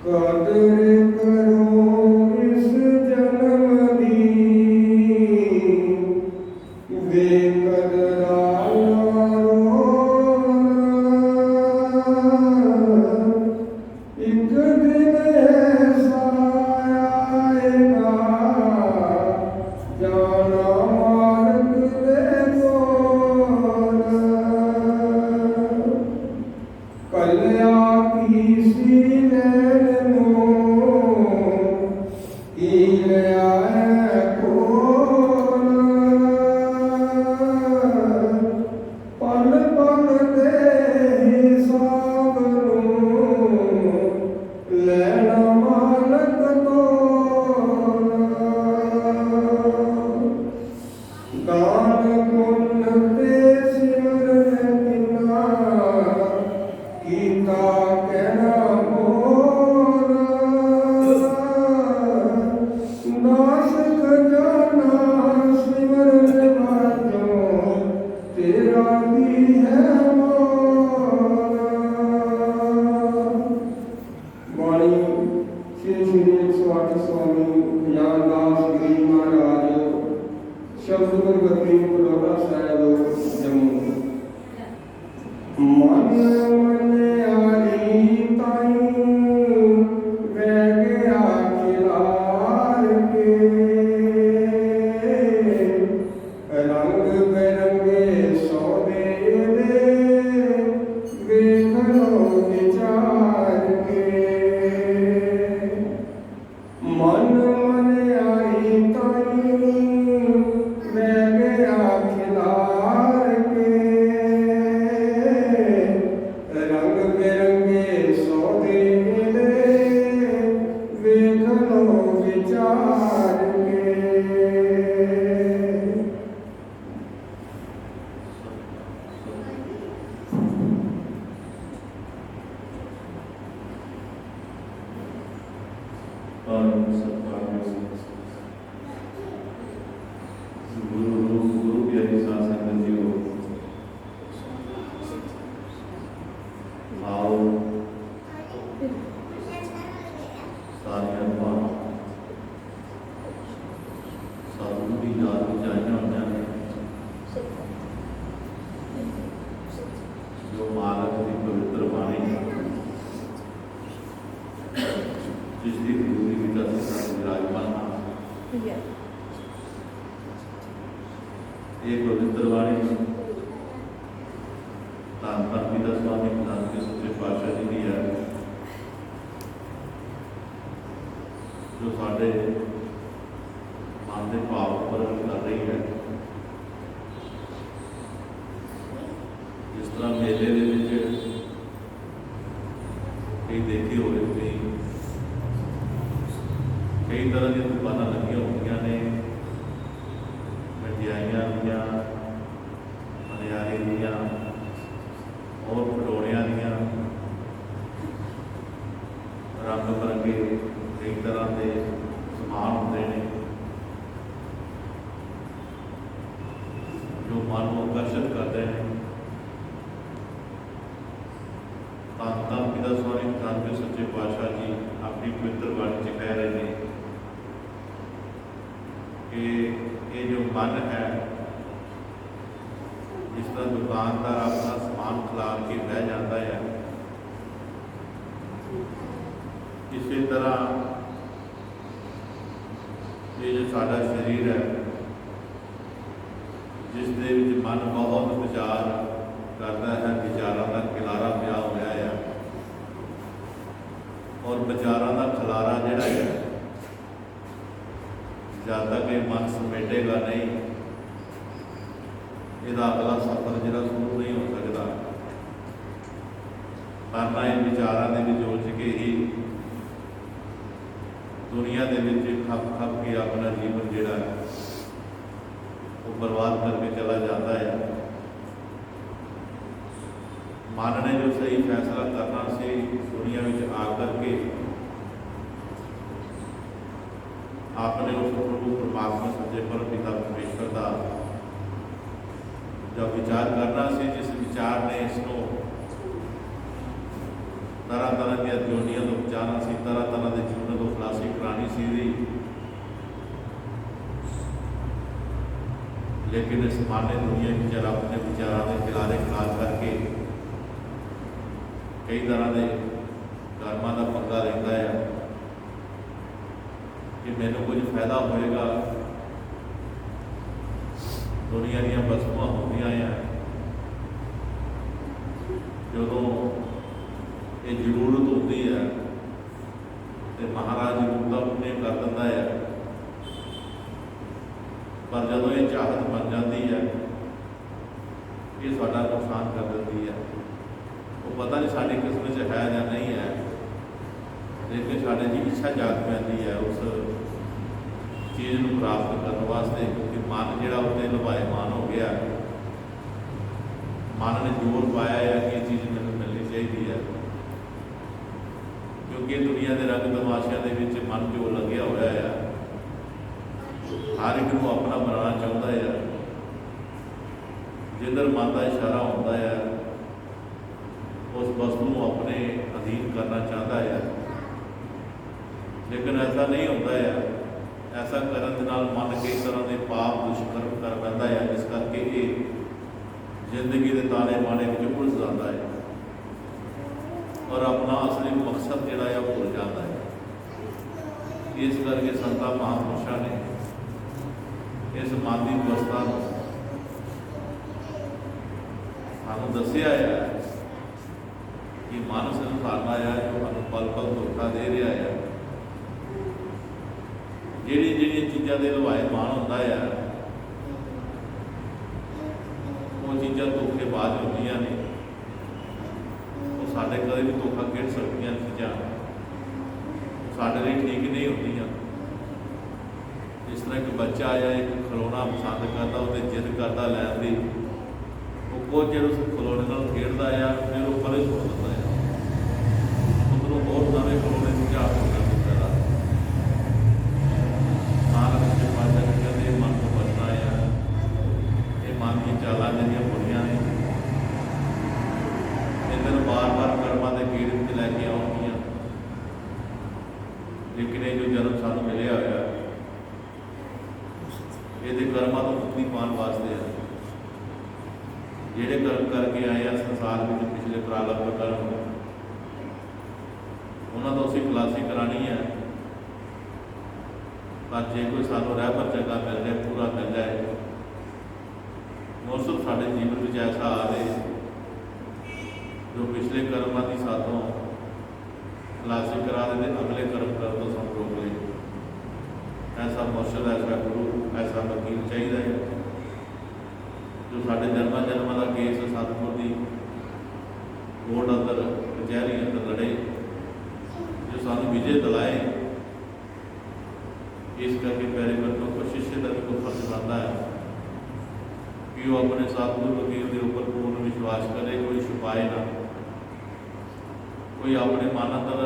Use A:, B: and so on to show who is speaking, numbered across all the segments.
A: कदर करो इस जन्म दी, बेकदरा एक दिन ऐसा आएगा, जाना मार्ग देखो कल्या किसी पल पल दे हिसाब लेना मालक तो दान पुण्य ते सिमरन बिना कीता कहना बोल नासक जाना सिमरन बाजो तेरा भी है वाणी श्री श्री 108 स्वामी ज्ञानदास गिरी महाराज शब्द गुरगति बलौरा साहब जम्मू। मन मन आरी ताई बह गया खिलार के, रंग बिरंगे सौदे दे देख लो विचार के। मन मन आई ताई बह गया खिलार के, रंग बिरंगे सौदे दे देख लो विचार के।
B: गुरु प्यारी साध संगत जी हो, आओ सारिया साधु की याद बचाइया हुई ने जो मालक की पवित्र बाणी जिसकी गुरु की विराजमान ये पवित्र वाणी धन धन पिता स्वामी धन के सच्चे पातशाह जी की है, जो साढ़े मन के भाव प्रगट कर रही है। जिस तरह मेले के कई देखे हो कई तरह की दुकाना लगी होंगे ने, मिठाइयां दियाँ, मनियारी दियाँ और खिडौणियां दियाँ, रंग बिरंगे कई तरह के समान होंगे ने जो मन को आकर्षित करते हैं। धन धन पिता स्वामी धन के सच्चे पातशाह जी अपनी पवित्र बाणी च कह रहे हैं कि ये जो मन है, जिस तरह दुकानदार अपना समान खिलार के बह जाता है, इसी तरह ये जो साडा शरीर है, जिसके मन बहुत विचार करता है, विचारों का खिलारा पिया होया है और विचारों का खिलारा जिहड़ा है जब तक ये मन समेटेगा नहीं, इसका अगला सफर जो शुरू नहीं हो सकता। वरना इन विचारों के विच उलझ के ही दुनिया के विच खप खप के अपना जीवन जिहड़ा वो बर्बाद करके चला जाता है। मन ने जो सही फैसला करना से दुनिया में आकर के आपने उस प्रभु परमात्मा सच्चे परम पिता परमेश्वर का जब विचार करना से, जिस विचार ने इसको तरह तरह की जोड़ियां तो बचाना सी, तरह किसी दी, लेकिन इस माने दुनिया में जरा अपने विचारों के खिलारे खिलार करके कई तरह के कर्मां का पंगा लेंदा है कि मैनू कुछ फायदा होएगा। दुनिया दी वस्तुआं होंदियां हैं, जो ये जरूरत होती है तो महाराज जरूरतां पूरीआं कर दिंदा है, पर जदों ये चाहत बन जाती है ये साडा नुकसान कर देती है। वो पता नहीं साडी किस्मत च है या नहीं है, लेकिन साडे की इच्छा जाग पैंदी है उस चीज़ को प्राप्त करने वास्ते, क्योंकि मन जिहड़ा उत्ते लुभाएमान हो गया, मन ने जोर पाया है कि ये चीज़ मैनूं मिलनी चाहिए है, क्योंकि दुनिया के रंग तमाशियां दे विच मन जो लग्या होया है, हर एक को अपना बनाना चाहता है। जिधर मन का इशारा होता है उस वस्तु को अपने अधीन करना चाहता है, लेकिन ऐसा नहीं होता है। ऐसा करने के नाल मन कई तरह के पाप दुष्कर्म कर पैंदा है, जिस करके ये जिंदगी के ताने बाने में उलझ जाता है और अपना असली मकसद जिहड़ा है वो भुल जाता है। इस करके संतां महापुरुषों ने इस मन की अवस्था सानूं दस्सिया है कि मन संसारना है जो सानूं पल पल धोखा दे रहा है। जिहड़ी चीज़ों के लुभाएमान होता है वो चीज़ां धोखेबाज होंदियां ने, वो साडे कदे भी धोखा गिर सकदियां चीज़ां, साडे लिए ठीक नहीं होंदियां। जिस तरह एक बच्चा आया एक खिलौना पसंद करता वो जिद करता लैन की, वो कुछ चेर उस खिलौने नाल खेडदा है फिर वो परे छोड़ दिंदा है, उधरों बहुत नवे खिलौने की चाह हो जाती है। मन को बचना है, ये मन की चालां जिहड़ियां बुरियां ने इन्हां नूं बार बार कर्मां दे घेरे विच लैके आउणगीआं। लेकिन ये जो जन्म सानूं मिलिया होया ये कर्मां तो मुक्ति पाने वास्ते है। जिहड़े कर्म करके आए हैं संसार में पिछले प्रारब्ध कर्म, उन्होंने तो असीं खलासी करानी है, पर जे कोई सानूं रहबर चंगा मिल जाए, पूरा मिल जाए, मौसम साडे जीवन में ऐसा आ जाए जो पिछले कर्मां की सातों खलासी करा दे, अगले कर्म कर तो सब रोक ले। ऐसा मुर्शद, ऐसा गुरु, ऐसा वकील चाहिए है जो साडे जन्मां जन्मां का केस सतगुर की कोर्ट अंदर कचहरी अंदर लड़े, जो सानूं विजय दिलाए। इस करके प्यारे बच्चों को शिष्य का भी कोई फर्ज बनता है कि वो अपने सतगुरु वकील के ऊपर पूर्ण विश्वास करे, कोई छुपाए ना, कोई अपने मन अंदर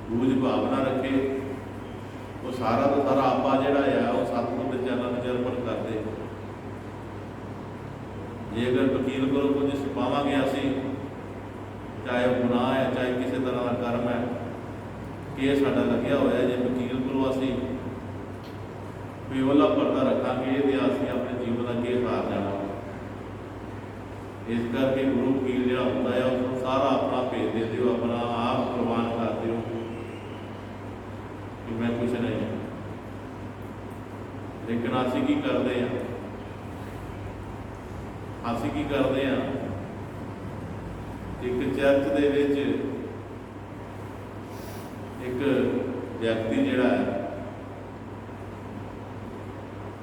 B: दूज भावना रखे। वो सारा तो सारा आपा जिहड़ा है वो सतगुरु के चरणों में अर्पण कर दे। जे अगर वकील को कुछ छुपावांगे असीं, चाहे वो गुनाह है चाहे किसी तरह का कर्म है, केस साडा लग्या होया, जे वकील को असीं बेवला पर्दा रखांगे तो असीं अपने जीवन का केस हार जाना। इस करके गुरु वकील जिहड़ा होंदा है उसको सारा अपना भेज दे दिओ, अपना आप कुर्बान कर दिओ कि मैं कुछ नहीं है। लेकिन असीं की करते हैं, असीं की करते हैं, एक चर्च दे विच एक व्यक्ति जिहड़ा है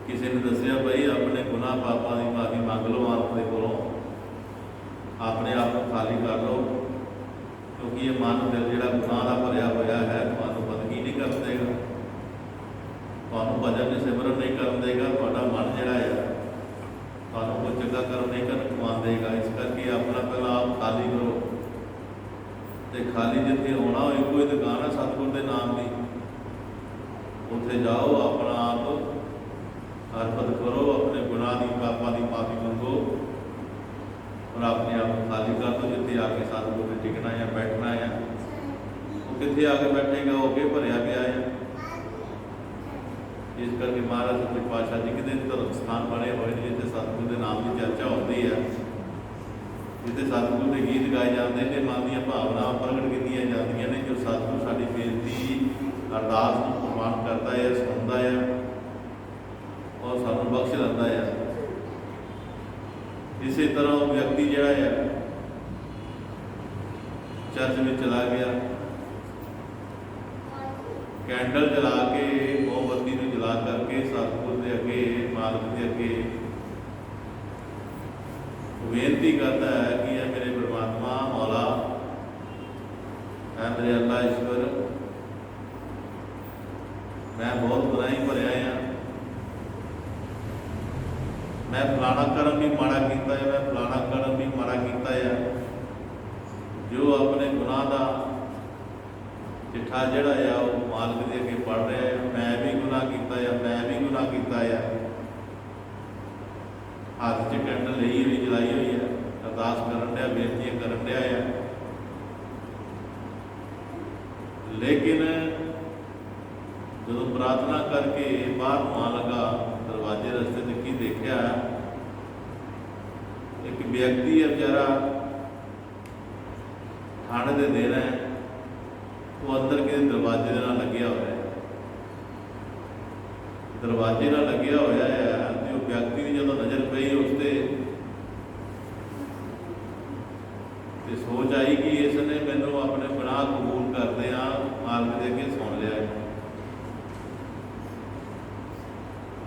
B: किसी ने दसिया भाई अपने गुनाह पापां की माफी मंग लो, अपने कोलों अपने आप को खाली कर लो, क्योंकि ये मन दिल जिहड़ा गुनाह का भरिया होया है तुहानूं बदगी नहीं कर देगा, तुहानूं भजन सिमरन नहीं कर देगा, तुहाडा मन जिहड़ा है तुहानूं कोई चंगा कर्म नहीं करवा देगा। इस करके अपना पहला आप खाली करो, तो खाली जिथे होना हो कोई दुकान है सतगुर के नाम की, उत्थे जाओ अपना आप अर्पण करो, अपने गुनाह की पापां की माफी मंगो और अपने आप को खाली कर दो। जिथे आके सतगुर ने टिकना है बैठना है, वो कितने आके बैठेगा, वो अगे भरिया गया है। इस करके महाराज सच्चे पातशाह जी कितने धर्म स्थान बने हुए हैं जिसे सतगुरु के नाम की चर्चा होती है, जिसे सतगुरु के गीत गाए जाते हैं, मन दी भावना प्रगट की जाती हैं, जो सतगुरु साड़ी बेनती अरदास को प्रवान करता है, सुनता है और सानू बख्श दिता है। इसी तरह वो व्यक्ति जोड़ा है चर्च में चला गया, कैंडल जला के मोमबत्ती में जला करके सतगुरु के अगे मालिक के अगे बेनती करता है कि यह मेरे परमात्मा मौला है, मेरे अल्लाह ईश्वर, मैं बहुत बुराई भरिया हाँ, मैं फलाना कर्म भी माड़ा किया है, मैं फलाना कर्म भी माड़ा किया है, जो अपने गुनाह का चिट्ठा जड़ा है वो मालिक के अगे पढ़ रहा है, मैं भी गुनाह किया है, मैं भी गुनाह किया है, हाथ च कैंडल ली हुई जलाई हुई है, अरदास करन दिया, बेनतियां करन दिया है। लेकिन जो प्रार्थना करके बाहर आन लगा दरवाजे रस्ते से की देखा, एक व्यक्ति है बेचारा ठंड के दिन है, वो अंदर किसी दरवाजे के नाल लग्या होया है, दरवाजे नाल लग्या होया है, तो व्यक्ति की जो नज़र पई उसते ते सोच आई कि इसने मैनू अपने गुनाह कबूल करदे मालिक दे अगे सुन लिया है,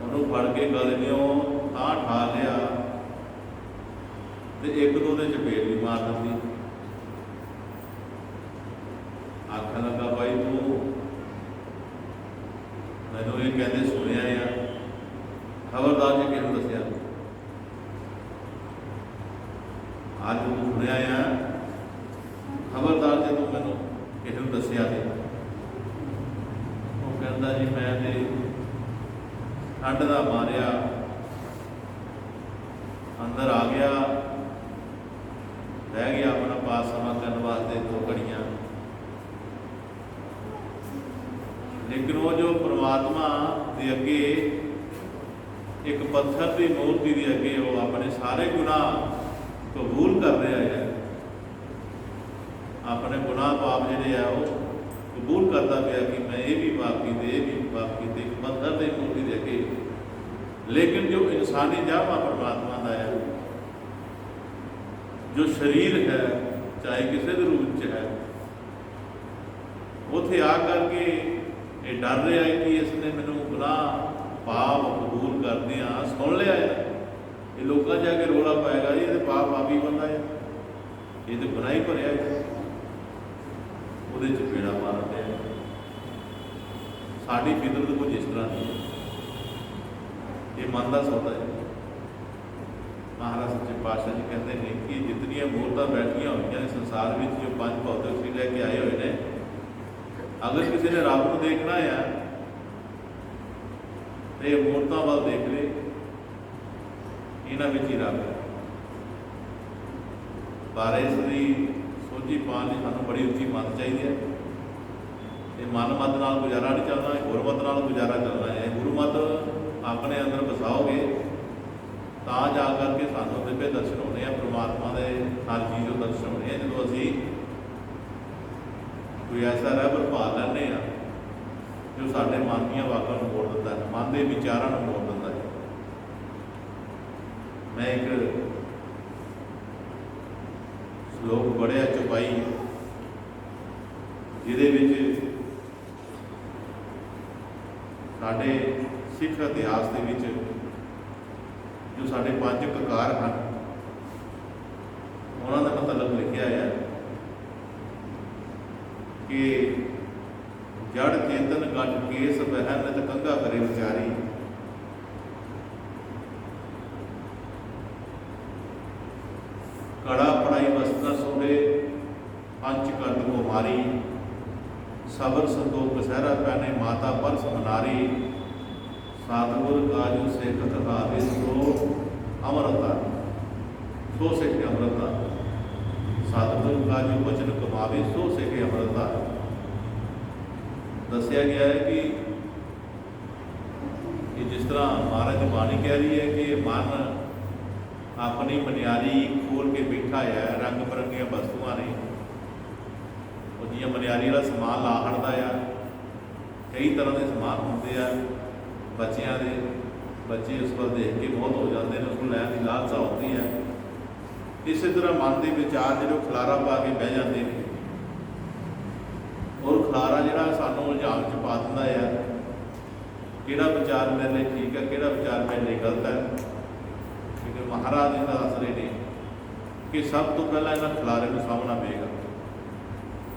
B: उन्होंने फड़ के गलियों तां ठा लिया ते एक दो दे चपेट भी मार दी। आखन लगा भाई तू मैनू ये कहते सुनिया आ, खबरदार जी किहनूं दसिया, अज तू सुनिया आ, खबरदार जे तू मैनू किहनूं दसिया नहीं। वो कहता जी मैं ते ठंड का मारिया अंदर आ गया, रह गया अपना पास समा करने वास्ते 2 घड़ियां, लेकिन वो जो परमात्मा के अगे एक पत्थर की मूर्ति के अगे वो अपने सारे गुनाह कबूल कर रहा है, अपने गुनाह पाप जिहड़े है वो कबूल करता पाया कि मैं ये भी पाप कीते, ये भी पाप कीते, एक पत्थर की मूर्ति के अगे। लेकिन जो इंसानी जामा परमात्मा का है, जो शरीर है चाहे किसी भी रूप च है, उत्थे आ करके ये डर रहा है कि इसने मैनू गुनाह पाप कबूल करते सुन लिया है, ये लोगों जाके रोला पाएगा जी ये पाप आप ही बंदा है, ये तो गुनाह ही भरिया है, वो चपेड़ा मारते हैं। साड़ी फितरत कुछ इस तरह नहीं है, ये मन का सौदा है। महाराज सच्चे पातशाह जी कहते हैं कि जितनी मूर्तां बैठिया हुई ने संसार में, जो 5 भौतिक शरीर लैके आए हुए हैं, अगर किसी ने रब को देखना है तो ये मूर्तां वाल देख ले, इन्हां विच ही रब है। पर इसकी सोझी पाने सानू बड़ी उच्ची मत चाहिए है, ये मन मत नाल गुजारा नहीं चलना, गुरमत नाल गुजारा चलना है। गुरुमत अपने अंदर बसाओगे तो जा करके सानू दिव्य दर्शन होने हैं, परमात्मा के हर चीज़ के दर्शन होने हैं। जो असी कोई ऐसा रहबर पा लैंदे आ जो साडे मन दी वागां नूं मोड़ दिंदा है, मन के विचारां नूं मोड़ दिंदा है। मैं एक श्लोक पढ़िया चौपाई, जिहदे विच साडे सिख इतिहास दे विच जो साडे 5 ककार हैं उन्हां दा मतलब लिखिया है कि जड़ चेतन गठ केस बहन नित कंघा करे विचारी, कड़ा पढ़ाई वस्त्र सोहे पंच कर्द को मारी, सबर संतोख सहरा पहने माता परस मनारी, सतगुर काजू से कथा सो अमरता सो से अमरता, सतगुर काजू वचन कमावे सो से अमरता। दसिया गया है कि कि जिस तरह महाराज की बाणी कह रही है कि मन अपनी मनियारी खोल के बैठा है, रंग बिरंगिया वस्तुआं ने और जियां मनियारी वाला समान ला हटदा है, कई तरह के समान होंदे आ बच्चों के, बच्चे उस पर देख के बहुत हो जाते हैं, उसको लैन की लालसा होती है। इस तरह मन के विचार जो खलारा पा के बह जाते हैं और खलारा जो सानू उलझान च पा दिंदा है, किहड़ा विचार मेरे लिए ठीक है, किहड़ा विचार मेरे लिए गलत है। क्योंकि महाराज जी दस रहे हैं कि सब तो पहला इन्हां खलारे को सामना पेगा।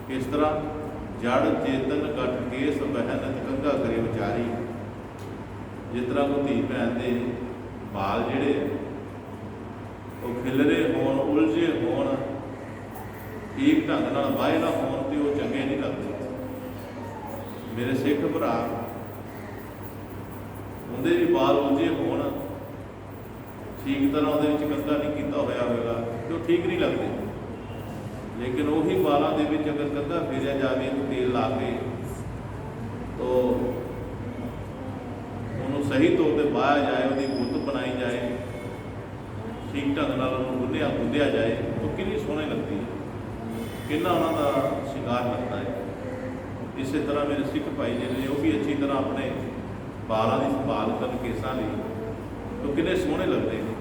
B: किस तरह जड़ चेतन गठ केस बहन कंघा करे विचारी। जिस तरह को धी भैन के बाल जिहड़े वो खिलरे होण, उलझे होण, ठीक ढंग नाल वाहे ना होण ते वो चंगे नहीं लगते। मेरे सिख भरा उनके भी बाल उलझे होण, ठीक तरह उहदे विच कंघा नहीं कीता होया होगा तो ठीक नहीं लगते। लेकिन वही बालों के विच अगर कंघा फेरिया जाए तो तेल ला के तो उन्होंने सही तौर पर बाया जाए, उसकी गुत्त बनाई जाए, ठीक ढंग नाल उन्होंने गुंदिया जाए तो कितनी सोहनी लगती है, कितना उन्होंने शिंगार लगता है। इस तरह मेरे सिख भाई जिहड़े वो भी अच्छी तरह अपने बालों की संभाल कर केसां लई तो कितने सोहने लगते हैं।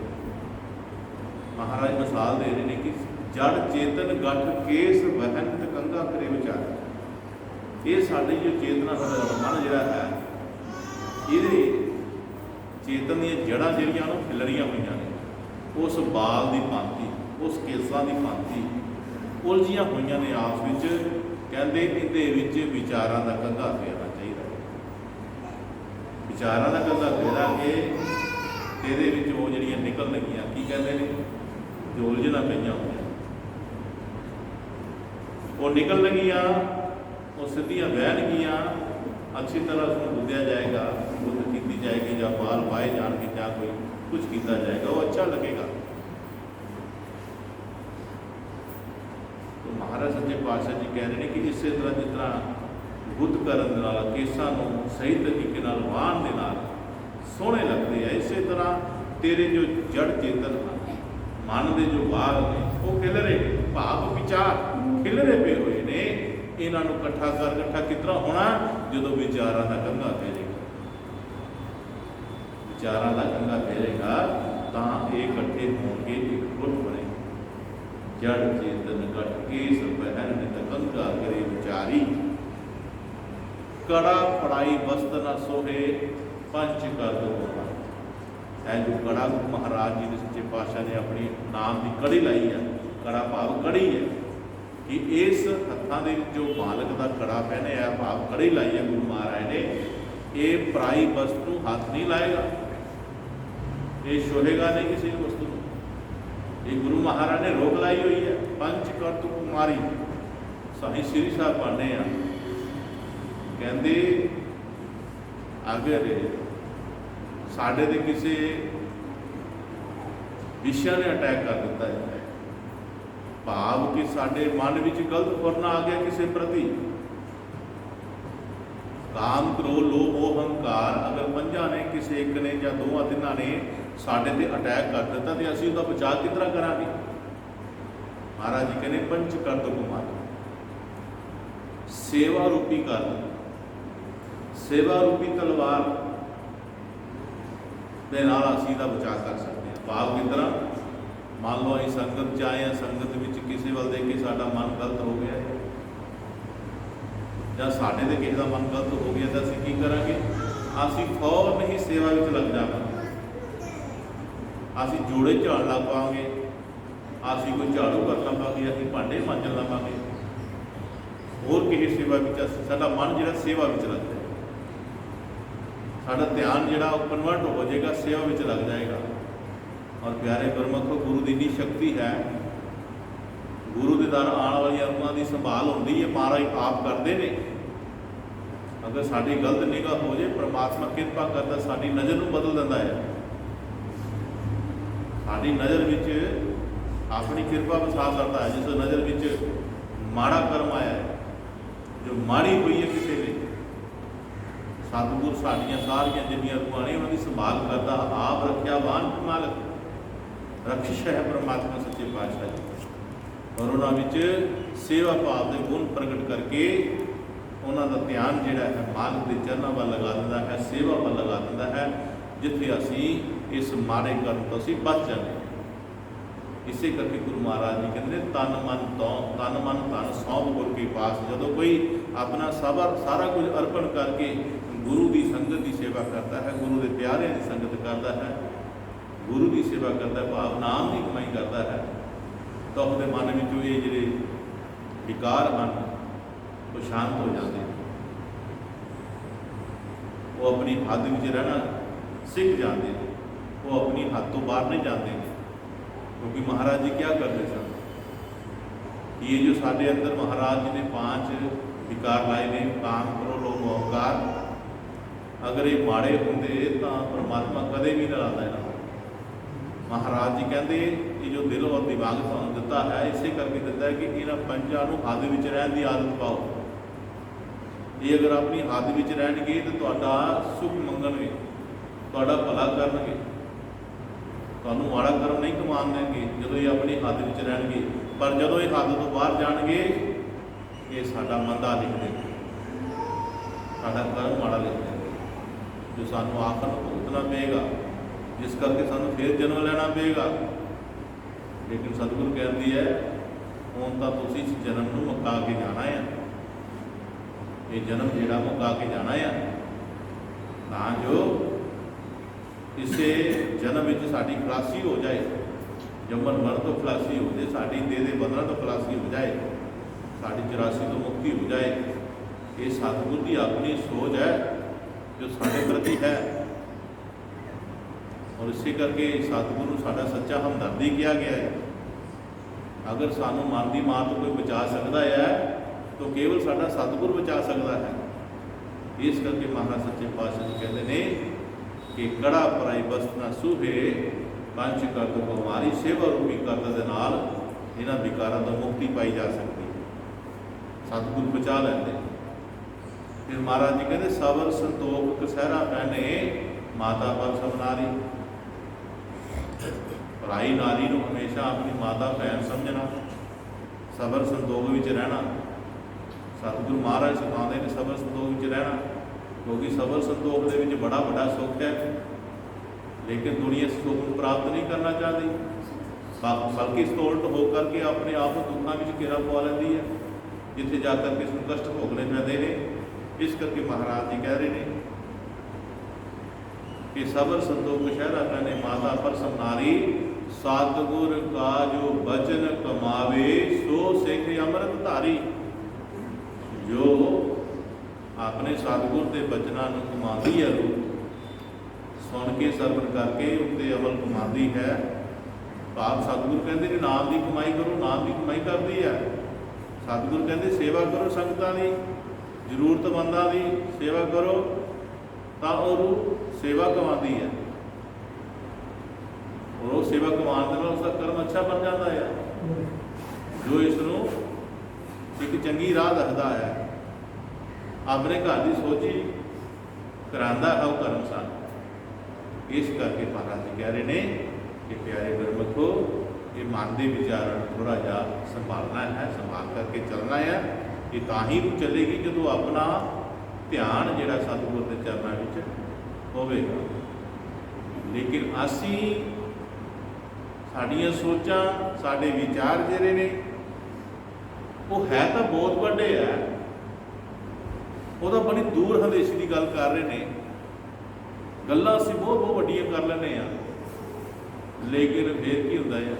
B: महाराज मिसाल दे रहे हैं कि जड़ चेतन गठ केस वहन ते कंघा करे विचार। ये साडी जो चेतना मन जिहड़ा है ये चेतन दी जड़ां जिहड़ियां नूं खिलरियां होईयां ने, उस बाल की भांति, उस केसां की भांति उलझियां होईयां ने आपस विच। कहते इहदे विच विचारां दा कंघा फेरना चाहिए। विचारां दा कंघा फेरांगे ते इहदे विच वो जिहड़ियां निकलणगीआं की कहते हैं जो उलझना पईआं होईआं वो निकलणगीआं, वो सिद्धियां बहणगीआं। अच्छी तरह उसको गुंदिया जाएगा, गुंद की जाएगी, या बाल वाए जाएंगे, या कोई कुछ किया जाएगा, वो अच्छा लगेगा। तो महाराज सच्चे पातशाह जी कह रहे हैं कि इस तरह जिस तरह गुद करन दे नाल केसां नूं सही तरीके नाल वाहण दे नाल सोहणे लगदे आ, इस तरह तेरे जो जड़ चेतन मन के जो वाल ने वो खिलरे भाव विचार खिलरे पे हुए ने। इन्हां नूं इकट्ठा किस तरह होना जो विचारां दा कंघा फेरेगा। विचारां दा कंघा फेरेगा तो ये इकट्ठे होंगे, एक गुट बने। जड़ चेतन गठ केस बहन कंघा करे विचारी। कड़ा फड़ाई वस्त न सोहे पंच कर दो। है जो कड़ा महाराज जी ने सच्चे पातशाह ने अपनी नाम की कड़ी लाई है, कड़ा भाव कड़ी है कि इस हत्थां दे जो मालक का कड़ा पहने है भाव कड़ी लाई है गुरु महाराज ने। ये पराई वस्तु हाथ नहीं लाएगा, ये छोहेगा नहीं किसी वस्तु को। ये गुरु महाराज ने रोक लाई हुई है। पंच करत कुमारी साईं श्री साहब पढ़ने कहते अगर साढ़े ते किसी विषय ने अटैक कर दिता है, भाव कि साढ़े मन में गलत फुरना आ गया किसी प्रति, काम क्रोध लोभ मोह हंकार अगर पंजा ने किसी एक ने या दो तिना ने साढ़े ते अटैक कर दिता तो असीं उसका बचाव किस तरह करांगे। महाराज जी कहने पंच कर दो कुमार, सेवा रूपी कर, सेवा रूपी तलवार दे नाल असीं दा बचाव कर सकते हैं। भाव की तरह मान लो असीं संगत च आए हैं, संगत विच किसी वाल देख के साडा मन गलत हो गया है या साढ़े ते किसी का मन गलत हो गया तो असीं की करांगे, असीं फौरन ही सेवा विच लग जावांगे। असीं जोड़े झाड़ लग पावांगे, असीं कोई झाड़ू कर लवांगे, असीं भांडे मांजण लवांगे, होर किसी सेवा विच साडा मन जिहड़ा सेवा विच लग जाए, साडा ध्यान जिहड़ा कन्वर्ट हो जाएगा, सेवा विच लग जाएगा। और प्यारे गुरमुखो गुरु की इन्नी शक्ति है, गुरु के दर आने वाली रूहां की संभाल होती है, महाराज आप करते हैं। अगर साड़ी गलत निगाह हो जाए परमात्मा कृपा करता साड़ी नज़र को बदल देता है, साड़ी नज़र विच अपनी कृपा वसा करता है। जिस नज़र विच माड़ा कर्म आया है, जो माड़ी हुई है किसी ने सतगुर साड़ियाँ सारिया जिन्नियां रूहां ने उन्होंने संभाल करता, आप रख्यावान मालक, रक्षिश है परमात्मा सच्चे पातशाह जी। और उन्होंने सेवा भाव के गुण प्रगट करके उन्होंने ध्यान जोड़ा है मालक के चरणों वाल लगा दिता है, सेवा वाल लगा दिता है, जिथे असी इस माड़े कर्म तो असी बच जाते। इसे करके गुरु महाराज जी कहते हैं तन मन धन सौंप गुरु के पास। जदों कोई अपना सारा कुछ अर्पण करके गुरु की संगत की सेवा करता है, गुरु के प्यारे की संगत करता है, गुरु की सेवा करता है, भाव नाम की कमाई करता है, तो अपने मन में ये जोड़े विकार हैं वो शांत हो जाते हैं। वो अपनी हद में रहना सीख जाते हैं, वो अपनी हद तो बाहर नहीं जाते हैं। क्योंकि महाराज जी क्या करते सन, ये जो साढ़े अंदर महाराज जी ने 5 विकार लाए ने, काम करो लोग अहंकार, अगर ये माड़े होंगे तो परमात्मा कदे भी ना लाता है। महाराज जी कहते ये जो दिल और दिमाग तुहानूं दिता है इसे करके दिता है कि इन्हां पंजां नूं हद विच रहण दी आदत पाओ। ये अगर अपनी हद विच रहणगे तो तुहाडा सुख मंगणगे, तुहाडा भला करनगे, तुहानूं माड़ा कर्म नहीं कमान देंगे जो ये अपनी हद विच रहणगे। पर जदों ये हद तो बाहर जाणगे ये साडा मंदा लिख देंगे, साडा कर्म माड़ा लिख देंगे, जो सानूं आखिर में भुगतना पेगा, जिस करके सानूं फिर जन्म लेना पेगा। लेकिन सतगुरु कहती है हुण तां तुसीं इस जन्म नूं मुका के जाना है, ये जन्म जिहड़ा मुका के जाना है, तां जो इसे जन्म में साड़ी खलासी हो जाए, जमन मरण तो खलासी हो जाए, साड़ी दे बंधना तो खलासी हो जाए, साड़ी 84 तो मुक्ति हो जाए। ये सतगुरु की अपनी सोच है जो साढ़े प्रति है। और इसी करके सतगुरु साडा सच्चा हमदर्दी किया गया है। अगर सानू मन की मार तो कोई बचा सकता है तो केवल साडा सतगुरु बचा सकता है। इस करके महाराज सच्चे पातशाह जी कहते हैं कि कड़ा पराई बस्त ना सूहे, पंच कर दो हमारी सेवा रूपी करद दे नाल इन्हां विकारां तो मुक्ति पाई जा सकती है, सतगुरु बचा लेंदे। फिर महाराज जी कहते सबर संतोख कसहरा पहने माता पर सब नारी, पराई नारी को हमेशा अपनी माता भैन समझना, सबर संतोख विच रहना। सतगुरु महाराज सिखाते हैं सबर संतोख विच रहना, क्योंकि सबर संतोख दे विच बड़ा बड़ा सुख है। लेकिन दुनिया सुख प्राप्त नहीं करना चाहती, बल्कि उलट होकर के अपने आप को दुखों में घेरा पा लेती है, जिथे जाकर किसी को कष्ट भोगने पैदे ने। इस करके महाराज जी कह रहे हैं कि सबर संतोख शहरा कहने माता पर समनारी, सतगुर का जो बचन कमावे सो सिख अमृत धारी। जो अपने सतगुर के बचना कमाती है रूप सुन के सरवण करके उत्ते अमल कमाती है। भाव सतगुरु कहते कि नाम की कमाई करो, नाम की कमाई करती है। सतगुरु कहते सेवा करो संगतां की, जरूरतमंदां की सेवा करो तो वो सेवा कमाती है, और वो सेवा कमान के उसका कर्म अच्छा बन जाता है। जो इसनों एक चंगी राह दसदा है, अपने घर की सोची करांदा है, वो कर्म सन। इस करके महाराज जी कह रहे हैं कि प्यारे गुरमुखो ये मन के विचार थोड़ा जा संभालना है, संभाल करके चलना है। ये ताही चलेगी जो अपना ध्यान जिहड़ा सतगुर के चरणों में होवेगा। लेकिन असी साड़ियाँ सोचां साडे विचार जिहड़े ने वो है तो बहुत वड्डे है, वो तो बड़ी दूर हदेशी की गल कर रहे हैं, गल्लां असीं बहुत बहुत वड्डियां कर लैंदे आ। लेकिन फिर की हुंदा है,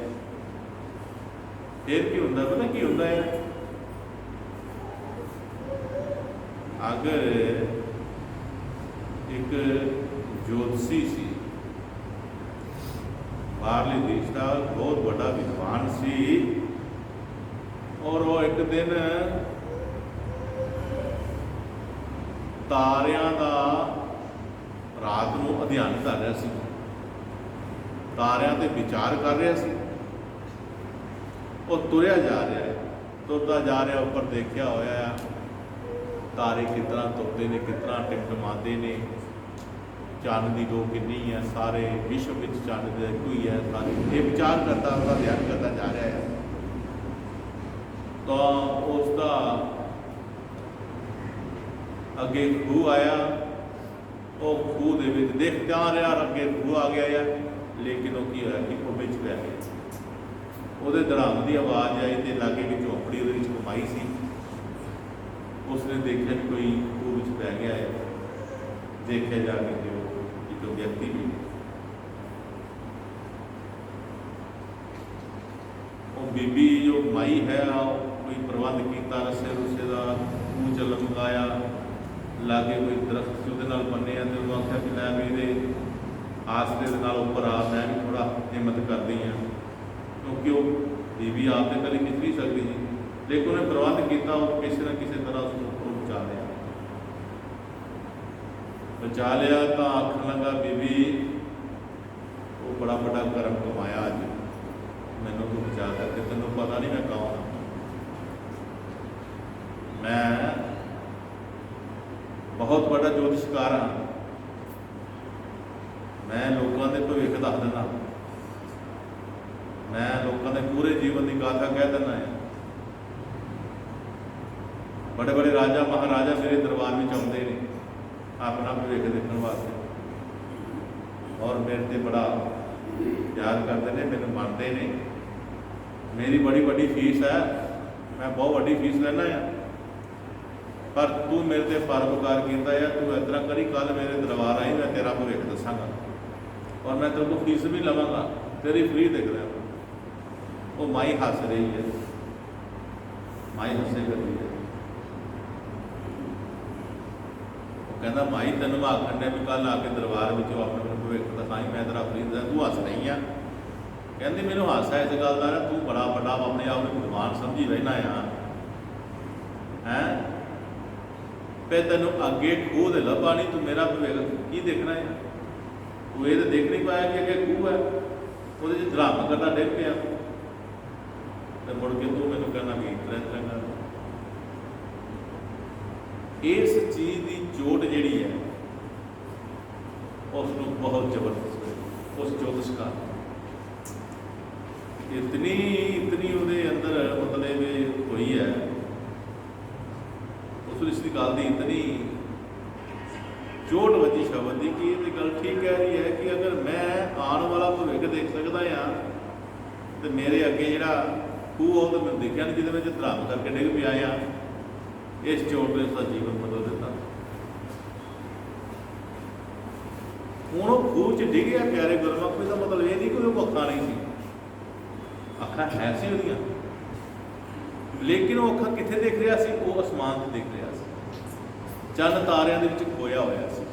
B: फिर की हुंदा पता की हुंदा है, अगर एक ज्योतिषी सी बाहरले देश का बहुत बड़ा विद्वान सी, और वो एक दिन तारियां का रात को अध्ययन कर रहा सी, तारियां ते विचार कर रहा सी। वो तुरया जा रहा है, तुरता जा रहा, ऊपर देखा होया तारे किस तरह तुरते ने, किस तरह टिमटिमाते ने, चंद की दो किन्नी है, सारे विश्व में चंद का एक ही है, सारे ये विचार करता उसका ध्यान करता जा रहा है। तो उसका अगे खूह आया, वो खूह दे विच देखता रहा, अगे खूह आ गया है, लेकिन वो की होया कि वो बिच पै गया। ਉਹਦੇ ਦਰਾਮ ਦੀ ਆਵਾਜ਼ ਆਈ ਤੇ ਲਾਗੇ ਵਿੱਚ ਝੋਂਪੜੀ ਉਹਦੇ ਵਿੱਚ ਕਮਾਈ ਸੀ। ਉਸਨੇ ਦੇਖਿਆ ਕਿ ਕੋਈ ਖੂਹ ਵਿੱਚ ਪੈ ਗਿਆ ਹੈ। ਦੇਖਿਆ ਜਾ ਕੇ ਕਿ ਉਹ ਇੱਕ ਵਿਅਕਤੀ ਵੀ ਉਹ ਬੀਬੀ ਜੋ ਮਾਈ ਹੈ ਕੋਈ ਪ੍ਰਬੰਧ ਕੀਤਾ ਰੱਸੇ ਰੁੱਸੇ ਦਾ, ਖੂਹ ਚ ਲਮਕਾਇਆ, ਲਾਗੇ ਕੋਈ ਦਰਖਤ ਸੀ ਉਹਦੇ ਨਾਲ ਬੰਨਿਆ ਤੇ ਉਹਨੂੰ ਆਖਿਆ ਕਿ ਲੈ ਵੀ ਇਹਦੇ ਆਸਰੇ ਦੇ ਨਾਲ ਉੱਪਰ ਆ, ਮੈਂ ਵੀ ਥੋੜ੍ਹਾ ਹਿੰਮਤ ਕਰਦੀ ਹਾਂ, क्योंकि वो बीवी आप कभी खिंच नहीं सकती जी, लेकिन उन्हें प्रबंध किया, किसी न किसी तरह उसको बचा लिया। तो आखन लगा बीबी वो बड़ा बड़ा कर्म कमाया अज, मैनू तू बचा करके, तेनों पता नहीं मैं कौन, मैं बहुत बड़ा ज्योतिषकार हाँ, मैं लोगों के भविख दस देना, मैं लोगों के पूरे जीवन की गाथा कह देना है। बड़े बड़े राजा महाराजा मेरे दरबार में आते हैं अपना भविख देखने वास्ते, और मेरे से बड़ा प्यार करते हैं, मैंने मानते हैं, मेरी बड़ी बड़ी फीस है, मैं बहुत बड़ी फीस लेना है, पर तू मेरे से परोपकार किया है, तू इस तरह करी, कल मेरे दरबार आई, मैं तेरा भविख दसागा और मैं तेरे को फीस भी लवांगा, तेरी फ्री देख रहा। वो माई हस रही है, माई हसे कर रही है, वो कहना माई तेन मैं आखन भी कल आके दरबार में अपने भविख दिखाई, मैं तेरा फ्री दे, तू हस रही है। कहती मैनू हासा इस गल का, तू बड़ा बड़ा अपने आप में विद्वान समझी रहना है, पे तेन अगे खूह दे लभा नहीं, तू मेरा भविख की देखना है, तू ये तो देख नहीं पाया कि अगे खूह है, वो धराम करना डिग पिया, मुड़ के तू मैनू कहना भी इस तरह इस चीज़ की चोट जिहड़ी है उसनूं बहुत जबरदस्त है। उस ज्योतिषकार इतनी इतनी उहदे अंदर मतलब हुई है, उस इसकी गल की इतनी चोट वजी शब्द की कि ये गल ठीक कह रही है कि अगर मैं आने वाला भविख देख सकता हाँ तो मेरे अगे जिहड़ा खूह वो तो मैं देखा नहीं, जिद धराम करके डिग पिया आ, इस चोट ने उसका जीवन बदल दिता। हूँ खूह च डिग गया प्यारे गुरमुख, इसका मतलब ये नहीं कि वो अखा नहीं सी, अखा है सी उहदियां, लेकिन वो अखा कित्थे देख रहा सी, वो आसमान से देख रहा सी, चंद तारियां दे विच खोया होया सी।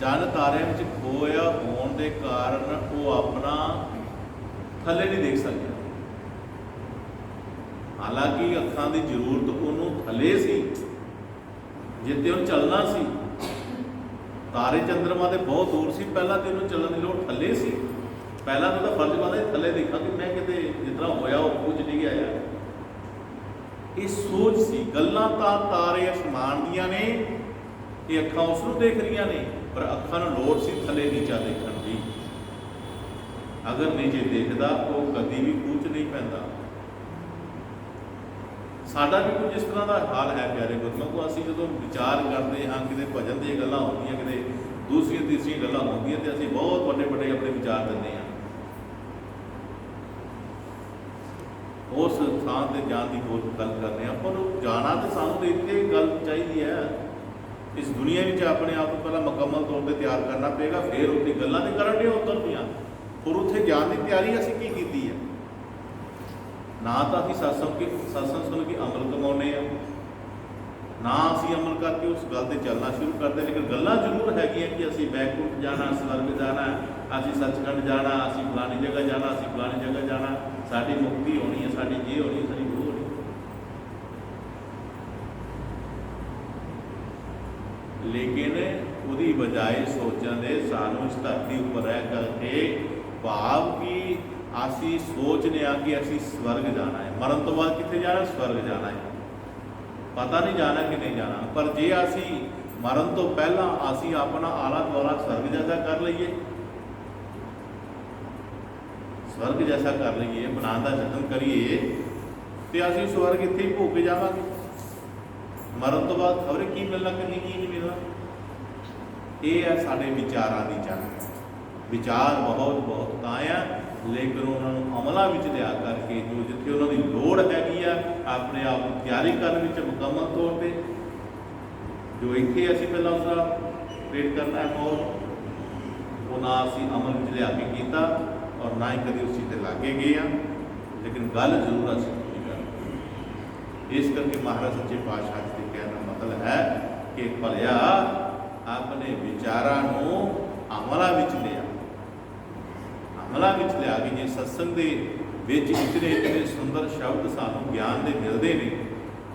B: चंद तारियां विच खोया होने के कारण वो अपना थले नहीं देख सकता, हालांकि अखां की जरूरत उन्होंने थले सी, जिते उन्हें चलना सी, तारे चंद्रमा तो बहुत दूर सी, पहला तो उन्होंने चलने की लोड़ थले सी, पहला तो फर्ज बनता थले देखा कि मैं किते जितना होया वो कुछ नहीं गया। ये सोच सी, गल्लां तां तारे आसमान दियां ने, ये अखां उसनूं देख रही ने, पर अखां नूं लोड़ सी थले नीचा देखण दी। अगर नीचे देखता तो कभी भी खूह च नहीं पैंदा। साडा भी कुछ इस तरह का हाल है प्यारे गुरमुखो, असीं जदों विचार करते हाँ कि भजन दी गल्लां होंदियां, कि दूसरी तीसरी गल्लां होंदियां, तो असीं बहुत बड़े बड़े अपने विचार दिंदे हाँ। उस थां ते जाण दी कोई गल करने, पर जाना तो सानूं तो इत्थे गल चाहिए है, इस दुनिया में अपने आप को पहला मुकम्मल तौर पर तैयार करना पेगा, फिर उत्थे गल्लां नहीं करन उतर दियां, और उत्थे जाण की तैयारी असीं की कीती है। ना तो असीं सत्संग सुन के अमल कमाउने आ, ना असीं अमल करके उस गल ते चलना शुरू करते, लेकिन गल्लां जरूर हैगियां कि असीं बैकुंठ जाना, स्वर्ग जाना, असीं सचखंड जाना, असीं फलानी जगह जाना, असीं फलानी जगह जाना, साडी मुक्ति होनी है, साडी ये होनी है, साडी वो होनी। लेकिन उसकी बजाय सोचने दे सानू इस धरती उपर रह करके भाव की असी सोचने कि असी स्वर्ग जाना है, मरण तो बाद कितने जाना, स्वर्ग जाना है। पता नहीं जाना कि नहीं जाना। पर जे असी मरण तो पहला असी अपना आला दुआला स्वर्ग जैसा कर लीए, स्वर्ग जैसा कर लीए, बनाने का यतन करिए तो असी स्वर्ग इत्थे ही भोग के जावांगे। मरण तो बाद खबरे की मिलना कि नहीं की नहीं मिलना। ये है साडे विचारां दी जंग। विचार बहुत बहुत तां आ, लेकिन उन्होंने अमलों में लिया करके जो जिथे उन्होंने लोड़ हैगी आ अपने आप को तैयारी करने में मुकम्मल तौर पर, जो इतने असी पहला उसका क्रिएट करना है माहौल, वो ना असी अमल में लिया के किया और ना ही कभी उस चीज़ से लागे गए हैं। लेकिन गल जरूर असी पूरी कर। इस करके महाराज सच्चे पातशाह के कहने का मतलब है कि भलिया अपने विचारां नूं अमलों में लिया, अमलों में लिया कि जे सत्संग के विच इतने इतने सुंदर शब्द सानू ज्ञान के मिलते हैं,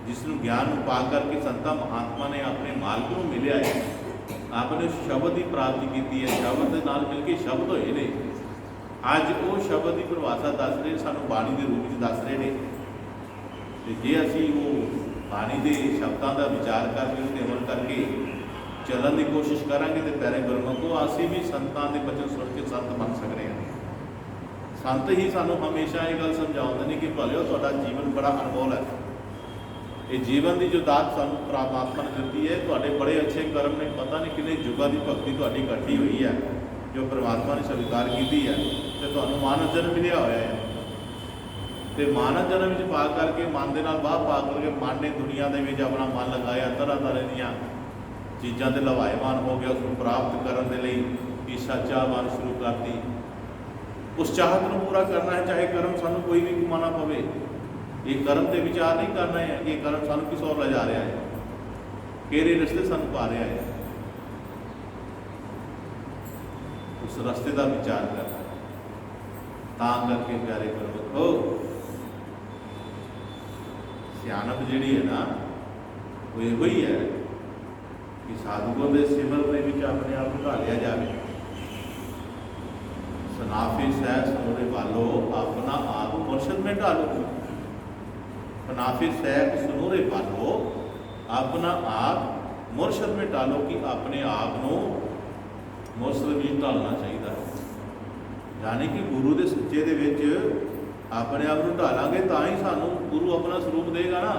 B: जिसनों ज्ञान पा करके संतां महात्मा ने अपने मालिक को मिलिया है, आपने उस शब्द की प्राप्ति की है, शब्द के नाल मिल के शब्द होए ने। अज वो शब्द की परिभाषा दस रहे सानू बाणी के रूप में दस रहे हैं। तो जे असी वो बाणी के शब्दों का विचार करके उसके अमल करके चलन की कोशिश करांगे तो प्यारे गुरमुख को असी भी संतां के बचन सुन के संत बन सकते हैं। संत ही सानू हमेशा ये गल समझाते हैं कि भलिओ तुहाडा जीवन बड़ा अनमोल है। ये जीवन की जो दात सानू परमात्मा ने दी है, तुहाडे बड़े अच्छे कर्म ने, पता नहीं कितने युगों की भगती तुहाडी इकट्ठी हुई है जो परमात्मा ने स्वीकार की है, तो तुहानू मानव जन्म मिलिया होया है। तो मानव जन्म में पा करके मन के नाल बाह पा करके मन ने दुनिया के विच अपना मन लगाया, तरह तरह दीयां चीज़ों से लवाएमान हो गया, उसको प्राप्त करने के लिए ईसा चाहवान शुरू करती। उस चाहत को पूरा करना है, चाहे कर्म सानू कोई भी कमाना पवे। ये कर्म के विचार नहीं करना है, ये कर्म सानू किस और ले जा रहा है, केरे रस्ते सानू पा रहा है, उस रस्ते का विचार करना। तां करके प्यारे गुरमुखो सियानत जिहड़ी है ना, वो इहो ही है कि साधुओं के सिमरन के अपने आप को ढालिया जाए। सनाफे सह सनोरे वालो अपना आप मुर्शद में ढालो। सनाफे सह सनोरे वालो अपना आप मुर्शद में डालो, कि अपने आप को मुर्शद में ढालना चाहिए। यानी कि गुरु के सच्चे दे विच अपने आप को ढालांगे तो ही सानू गुरु अपना स्वरूप देगा ना।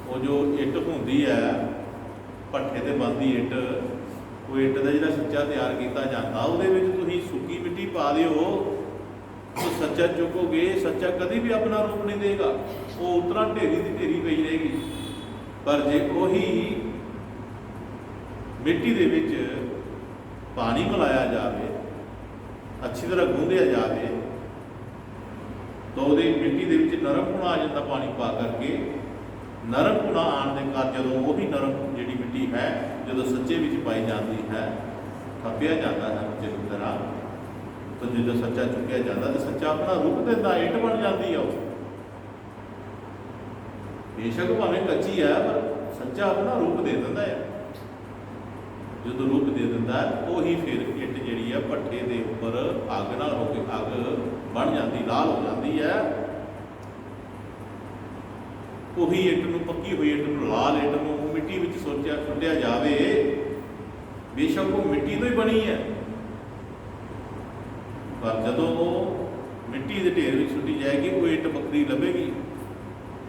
B: वो जो इट होंदी है भट्ठे ते बनदी इट, वो इट का जो सच्चा तैयार किया जाता, वो सुक्की मिट्टी पा दिओ तो सच्चा चुकोगे, सच्चा कभी भी अपना रूप नहीं देगा, वो उतना ढेरी की ढेरी पई रहेगी। पर जे वही मिट्टी दे विच पानी मिलाया जाए, अच्छी तरह गूंदिया जाए, तो वो मिट्टी के विच नरम गुण आ जाता। पानी पा करके नरम गुणा आने के कारण जो वही नरम जी मिट्टी है जो सच्चे में पाई जाती है, थप्पिया जाता है बच्चे की तरह, तो जो सच्चा चुकया जाता तो सच्चा अपना रूप देता, इट बन जाती है। बेशक भावें कच्ची है पर सच्चा अपना रूप दे देता है। जो रूप दे देता है वही फिर इट जी है भट्ठे के उपर अग नाल होकर अग बन जाती, लाल हो जाती है। वही इट में पक्की हुई इट में लाल इट में मिट्टी में सोचा सुटिया जाए, बेशक वो मिट्टी तो ही बनी है, पर जदों वो मिट्टी के ढेर में सुटी जाएगी वो इट बखरी लभेगी,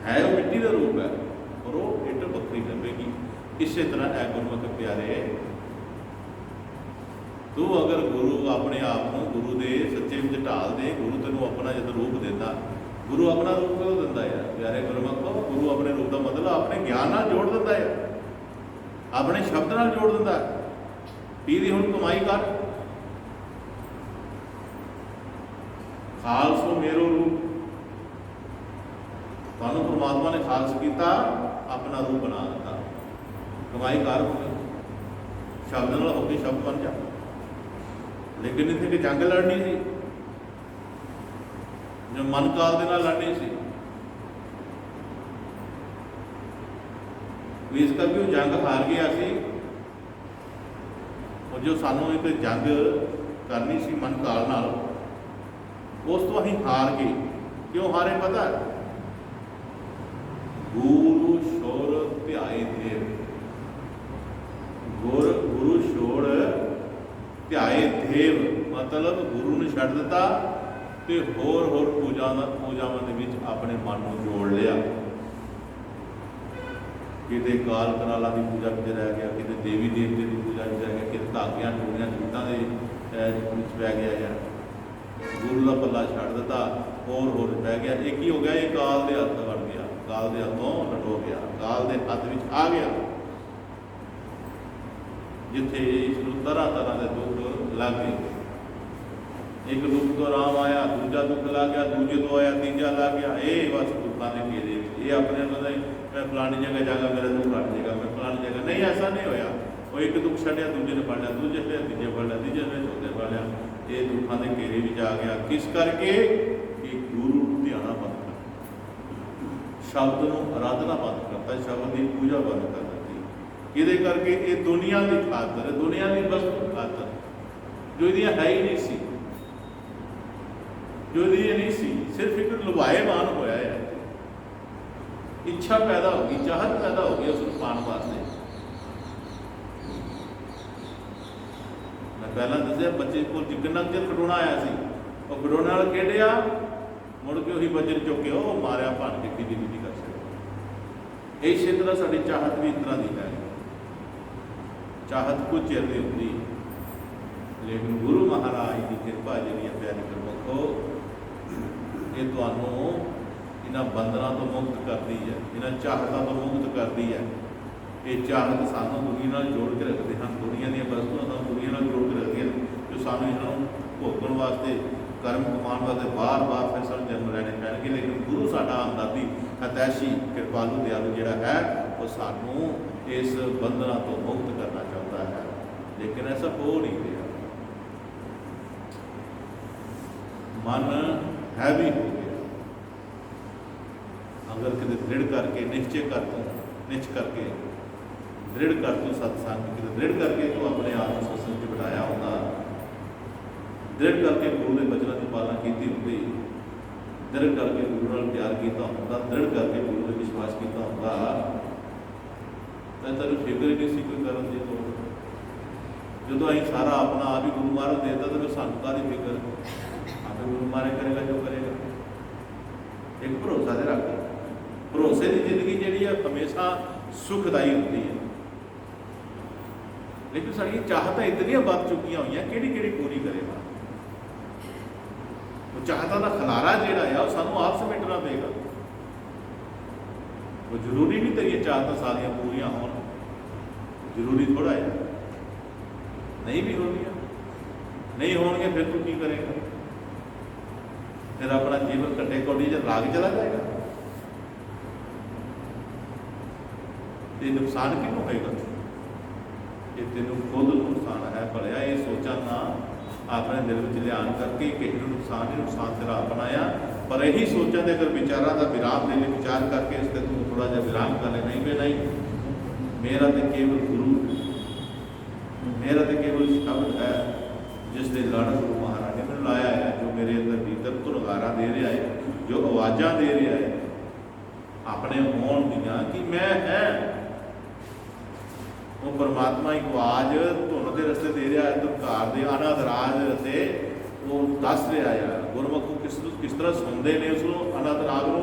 B: है वो मिट्टी का रूप है और वो इट बखरी लभेगी। इस तरह है गुरमुख प्यारे, तू अगर गुरु अपने आप को गुरु के सच्चे में ढाल दे, गुरु तेन अपना जो रूप देता, गुरु अपना रूप क्यों दिता है प्यारे गुरमुख को? गुरु अपने रूप का मतलब अपने ज्ञान नाल जोड़ देता है, अपने शब्द नाल जोड़ देता है। पी दी हुण कमाई कर, खालसो मेरो रूप, तुहानू परमात्मा ने खालस किया, अपना रूप बना दिता, कमाई कर हो गई, शब्द नाल होके शब्द बन जा। लेकिन इतने जंग लड़नी सी, जो मन काल के नाल लड़नी सी, इस करके वो जंग हार गया सी। और जो सानू एक जंग करनी सी मन काल नाल, उस तो असीं हार गए। क्यों हारे पता है? गुरु छोड़ ध्याए देव, गुरु छोड़ ध्याए देव मतलब गुरु ने छड्ड दिता ते होर पूजावां दे विच अपने मन नूं जोड़ लिया। किते काल कराला की पूजा विच रह गया, किते देवी देवते की पूजा विच रह गया, किते धागियां टूणियां जूटां दे विच पै गया या गुरु का पल्ला छड्ड दिता, होर पै गया। एक ही हो गया, ये काल के हत्थ बन गया, काल के हत्थों लटो गया, काल के हत्थ विच आ गया, जिथे इसनूं तरह तरह के दुख लग गए। एक दुख तो राम आया, दूजा दुख लग गया, दूजे तो आया, तीजा लग गया। ये बस दुखों के घेरे, ये अपने मैं फलानी जगह जागा मेरा दुख हट जाएगा, मैं फलानी जगह नहीं, ऐसा नहीं होया। वो एक दुख छड्डिया दूजे ने फड़ लिया, दूजे फिर तीजे फड़ लिया, तीजे ने चौथे फड़ लिया। ये दुखों के घेरे में आ गया। किस करके कि गुरु ध्याना बंद कर, शब्द को आराधना बंद करता, शब्द की पूजा बंद कर दी। ये करके ये दुनिया की खातर, दुनिया की वस्तु खातर जो ये है ही नहीं सी, जो ये नहीं सी, सिर्फ एक लुभाएमान होया है, इच्छा पैदा होगी, चाहत पैदा होगी उसको पाने वास्ते। मैं पहला दसिया बच्चे को जितना चर खडोना आया सी, वो खडोने वाला खेडिया, मुड़ के वही बजर चुके वो मारिया भन के किसी भी नहीं कर सकते। इस तरह साड़ी चाहत भी इस तरह की है, चाहत कुछ चिर नहीं होती, लेकिन गुरु महाराज की कृपा जी प्यारी गुरमुखो ये तुहानू इन्हां बंधना तो मुक्त करती है, इन्हां चाहतों तो मुक्त करती है। ये चाहत सानू दुनिया नाल जोड़ के रखते हैं, दुनिया दी वस्तुआं सानू दुनिया नाल जोड़ के रखती हैं, जो सानू इन्हां भोगण वास्ते कर्म कमाने वास्ते बार बार फिर सानू जन्म लैने पैणगे। लेकिन गुरु साडा हमदर्दी हतैशी कृपालु दयालु जिहड़ा है वो सानू इस बंधना तो मुक्त करना चाहता है, लेकिन ऐसा हो नहीं रहा। मन हैवी हो गया, अगर कितने दृढ़ करके निश्चय कर तू, निश्चय करके दृढ़ कर तू सत्संग, कितने दृढ़ करके तू अपने आप को सत्संग च बिठाया होगा, दृढ़ करके गुरु के वचनों की पालना की होती, दृढ़ करके गुरु नाल प्यार किया होगा, दृढ़ करके गुरु पर विश्वास किया होगा, तो तेन फिक्र ही नहीं सी कोई करन दी लोड़। जो अं सारा अपना आप ही गुरु महाराज देता तो फिर सानू काहदी फिक्र, आपे गुरु महाराज करेगा जो करेगा। एक भरोसा तो रख, भरोसे की जिंदगी जी है हमेशा सुखदाई होती है, लेकिन साड़ी चाहता इतनी बढ़ चुकी हुई हैं, कि पूरी करेगा। वो चाहता का खलारा जोड़ा है सानू आप समेटना पेगा। वो जरूरी नहीं तेरी चाहता सारिया पूरियां हो, जरूरी थोड़ा है, नहीं भी होंगे, नहीं होंगे फिर तू की करेगा, फिर अपना जीवन कट्टे कौड़ी जब लाग चला जाएगा तो नुकसान किनू होएगा? ये तेन खुद नुकसान है। भलिया ये सोचा ना अपने दिल में ध्यान करके किसी को नुकसान नहीं, नुकसान तेरा अपना आ, पर यही सोचा तो अगर विचारा का विराम देने विचार करके इसके तू थोड़ा जहा विराम कर ले, नहीं भी नहीं मेरा तो केवल गुरु, मेरा तो केवल शब्द है जिसने लड़ गुरु महाराज ने मैंने लाया है, जो मेरे अंदर भीतर धुरगारा दे रहा है, जो आवाज़ा दे रहा है अपने होण दियां कि मैं है, वो परमात्मा एक आवाज़ धुन के रस्ते दे रहा है, धुरकार के अनादराज रस्ते वो दस रहा है। गुरमुख किस तरह सुनते हैं उस अनादराग को,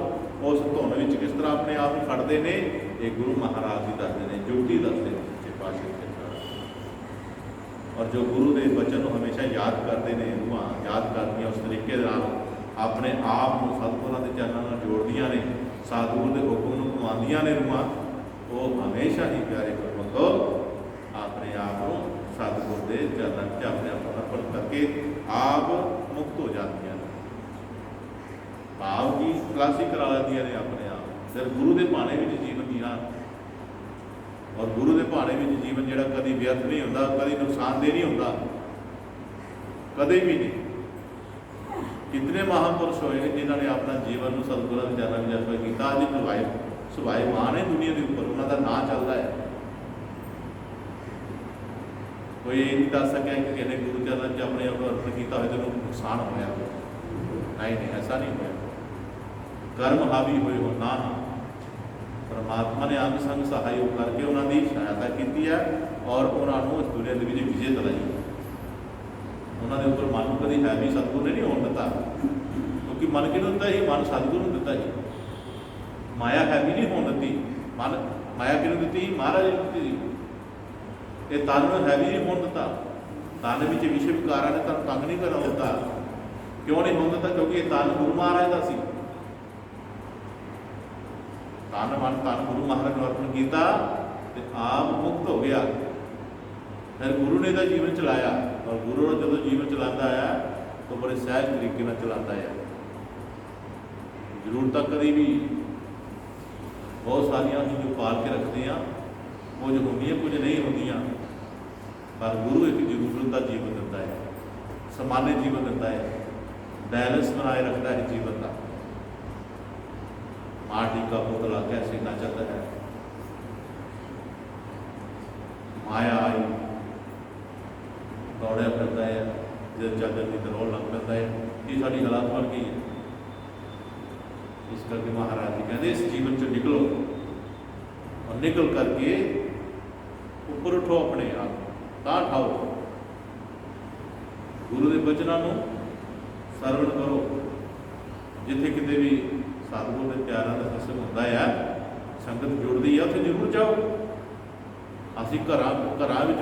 B: उस धुन में किस तरह अपने आप को फटते हैं, ये गुरु महाराज जी दसते हैं, ज्योति दसते हैं सच्चे पातशाह। और जो गुरु के वचन को हमेशा याद करते हैं, रूहां याद करती उस तरीके अपने आप को सतगुरां के चरणों में जोड़दियां ने, सतगुरु के हुक्म को कमांदियां ने रूहां, वो हमेशा ही प्यारे गुरमुख अपने आप को सतगुरु के चरणों में अपने आप अर्पण करके आप मुक्त हो जाती हैं, भाव की खलासी करा लेंदियां ने अपने आप। फिर गुरु के भाने में जीवन जीना, और गुरु के भाने में जीवन जोड़ा कभी व्यर्थ नहीं होता, कभी नुकसानदेह नहीं होता, कभी भी नहीं। कितने महापुरुष होए हैं जिन्होंने अपना जीवन सतगुरु के चरणों में अर्पण किया, अज सुभाईमान है दुनिया के उपर, उन्होंना नाम चलता है। कोई ये नहीं दस सकें कि किसी ने गुरु चरणों में अपने आप अर्पण किया हो तो नुकसान होया, नहीं नहीं ऐसा नहीं होया, कर्म हावी हुए हो ना, परमात्मा ने अंग संग सहायोग करके उन्होंने सहायता की है और उन्होंने इस दुनिया के विजय दिलाई। उन्होंने उपर मन कभी है भी सतगुरु ने नहीं होने दिता, क्योंकि मन किहनूं दिता ही, मन सतगुरु नूं दिता ही। माया है भी नहीं होने दी, मन माया किहनूं दित्ती, महाराज ने दित्ती। ये तन है भी नहीं होने दिता, तन विच विषय विकारां ने तन तंग नहीं करन दिता। क्यों नहीं होने दिता? क्योंकि ये तन गुरु महाराज का सी। तन मन तन गुरु महाराज ने अर्पण किया तो आप मुक्त हो गया। फिर गुरु ने तो जीवन चलाया, और गुरु ने जो जीवन चलाता है तो बड़े सहज तरीके में चलाता है। जरूरत कभी भी बहुत सारिया ही जो पाल के रखते हैं, कुछ होंगे कुछ नहीं होंगे, पर गुरु एक जरूरत का जीवन दिता है, सामान्य जीवन दिता है, बैलेंस बनाए रखता है जीवन का। माटी का पुतला कैसे नचता है, माया आई दौड़िया फिरता है, जब चादर की तरह लग पैदा है। ये साड़ी हालात बन गई है। इस करके महाराज जी कहते इस जीवन से निकलो, और निकल करके ऊपर उठो, अपने आप तां ठाओ, गुरु के बचनों सरवण करो। जिथे किते भी सतगुरु के प्यारों का सत्संग होता है, संगत जुड़ती है, उत्थे जरूर जाओ। असी घर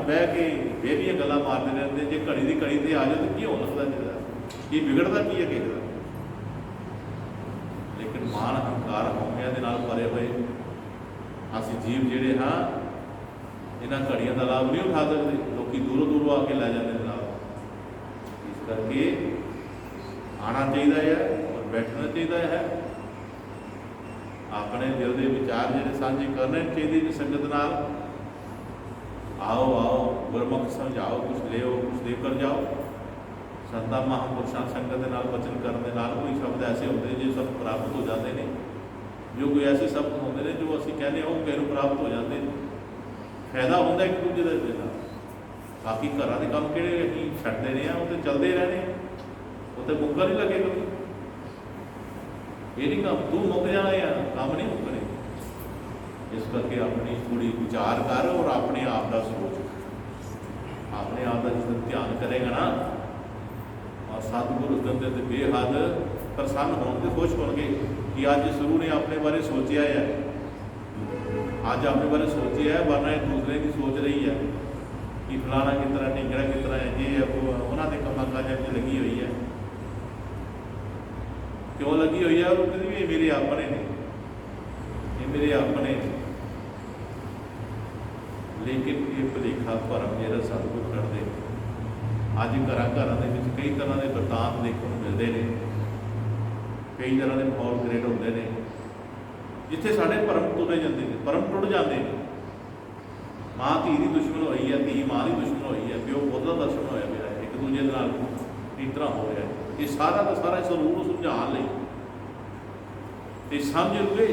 B: बह के बेरिया गल्लां मारते रहते, जे घड़ी की घड़ी से आ जाओ तो की हो लगता जी, की बिगड़ता की है किसी का। लेकिन मान हंकार हौमिया के नाल भरे हुए असी जीव जिहड़े हाँ, इन्हां घड़ियां का लाभ नहीं उठा सकते, लोग दूरों दूरों आके लै जाते लाभ। इस करके आना चाहिए है और बैठना चाहिए है। अपने दिल के विचार जिहड़े साझे करने चाहिए संगत नाल। आओ आओ गुरमुख समझाओ, कुछ ले कुछ देकर जाओ। संतां महापुरुषों संगत के नाल वचन करने नाल कोई शब्द ऐसे होते हैं जो सब प्राप्त हो जाते हैं, जो कोई ऐसे शब्द होते हैं जो असीं कहने वो किसी नूं प्राप्त हो जाते हैं। फायदा होंदा एक दूजे का। बाकी घर के काम किहड़े असीं छड्डदे रहे हैं, वो तो चलते रहने, वो तो मुक्का नहीं लगेगा। ये नहीं काम तू मुक जाना है, काम नहीं मुकने। इस करके अपनी थोड़ी विचार कर और अपने आप का सोच, अपने आप का जिस ध्यान करेगा ना, और सतगुरु उस दिन बेहद प्रसन्न होंगे, खुश होंगे कि अज गुरु ने अपने बारे सोचा है, अज अपने बारे सोचा है, वरना एक दूसरे की सोच रही है कि फलाना किस तरह, ढिंगड़ा किस तरह है, ये है वो, उन्होंने कामों काजा में लगी हुई है। क्यों लगी हुई है? और कहती भी मेरे अपने ने, ये मेरे अपने। लेकिन ये भुलेखा भरम जो सतगुरु करते, अज घर कई तरह के वरतांत देखने को मिलते हैं, कई तरह के माहौल क्रिएट होते हैं जिथे साढ़े भरम टुटे जाते हैं, भरम टुट जाते हैं। माँ धी की दुश्मन हुई है, धी माँ की दुश्मन हुई है, प्यो पुत्र का दुश्मन होया पिया, एक दूजे नाल इस तरह हो रहा है। ये सारा का सारा इस रूप समझाने लई समझ लुए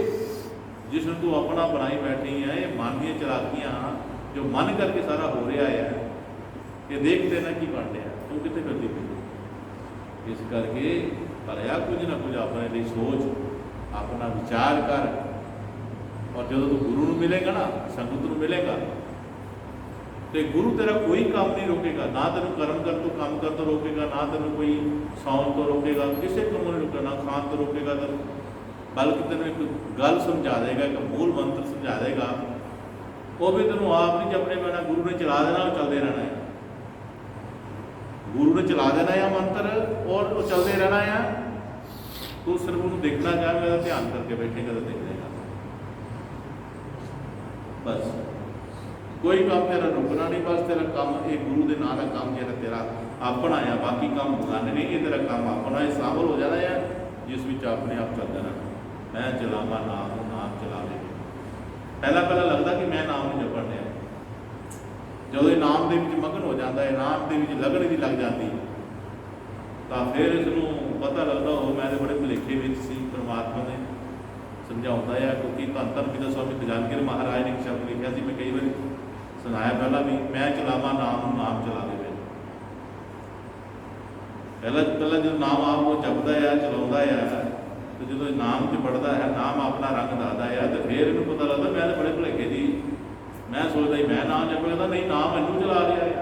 B: जिसनों तू अपना बनाई बैठी है, ये मन दी चलाकियां जो मन करके सारा हो रहा है, ये देखते ना की बन रहा, तू कितने करती पी। इस करके भरया कुछ ना कुछ अपने लिए सोच, अपना विचार कर, और जो तू गुरु नूं मिलेगा ना, संगत नूं मिलेगा, तो गुरु तेरा कोई काम नहीं रोकेगा। ना तेन कर्म कर तो काम कर तो रोकेगा, ना तेन कोई सौन तो रोकेगा, किसी काम नहीं रोकेगा, ना खान तो रोकेगा तेन, बल्कि तेन एक गल समझा देगा, एक मूल मंत्र समझा देगा, वो भी तेन आप नहीं जपने पैना, गुरु ने चला देना, चलते रहना है। गुरु ने चला देना है मंत्र और वो चलते रहना है। तू सिर्फ उन्होंने देखना चाहेगा, ध्यान करके बैठेगा तो देख लेगा। बस कोई काम तेरा रुकना नहीं, बस तेरा काम ये गुरु के नाम का काम जो तेरा अपना है, बाकी काम बुलाने नहीं, ये तेरा काम अपना है, शामिल हो जाना है, जिस विच अपने आप चल जाना। मैं चलावा नाम, नाम चलावे। पहला लगता कि मैं नाम नहीं जपण दिया, जो ये नाम के मगन हो जाता है, नाम के लगन की लग जाती, तो फिर इसनों पता लगता हो मैं तो बड़े भुलेखे में सी। परमात्मा ने समझाता है, क्योंकि धन धन पिता स्वामी खजानगिर महाराज ने एक शब्द लिखा सी, मैं कई बार सुनाया पहला भी, मैं चलावा नाम, नाम चला दे। पहला जो नाम आप वो जपता है, चलाता है, तो तो जो नाम च पढ़ता है, नाम अपना रंग दसदा है, तो फिर इन्हूं पता लगता मैं तो बड़े भुलेखे जी, मैं सोचता ही मैं नाम जप कहता नहीं, नाम मैनू चला रहा है।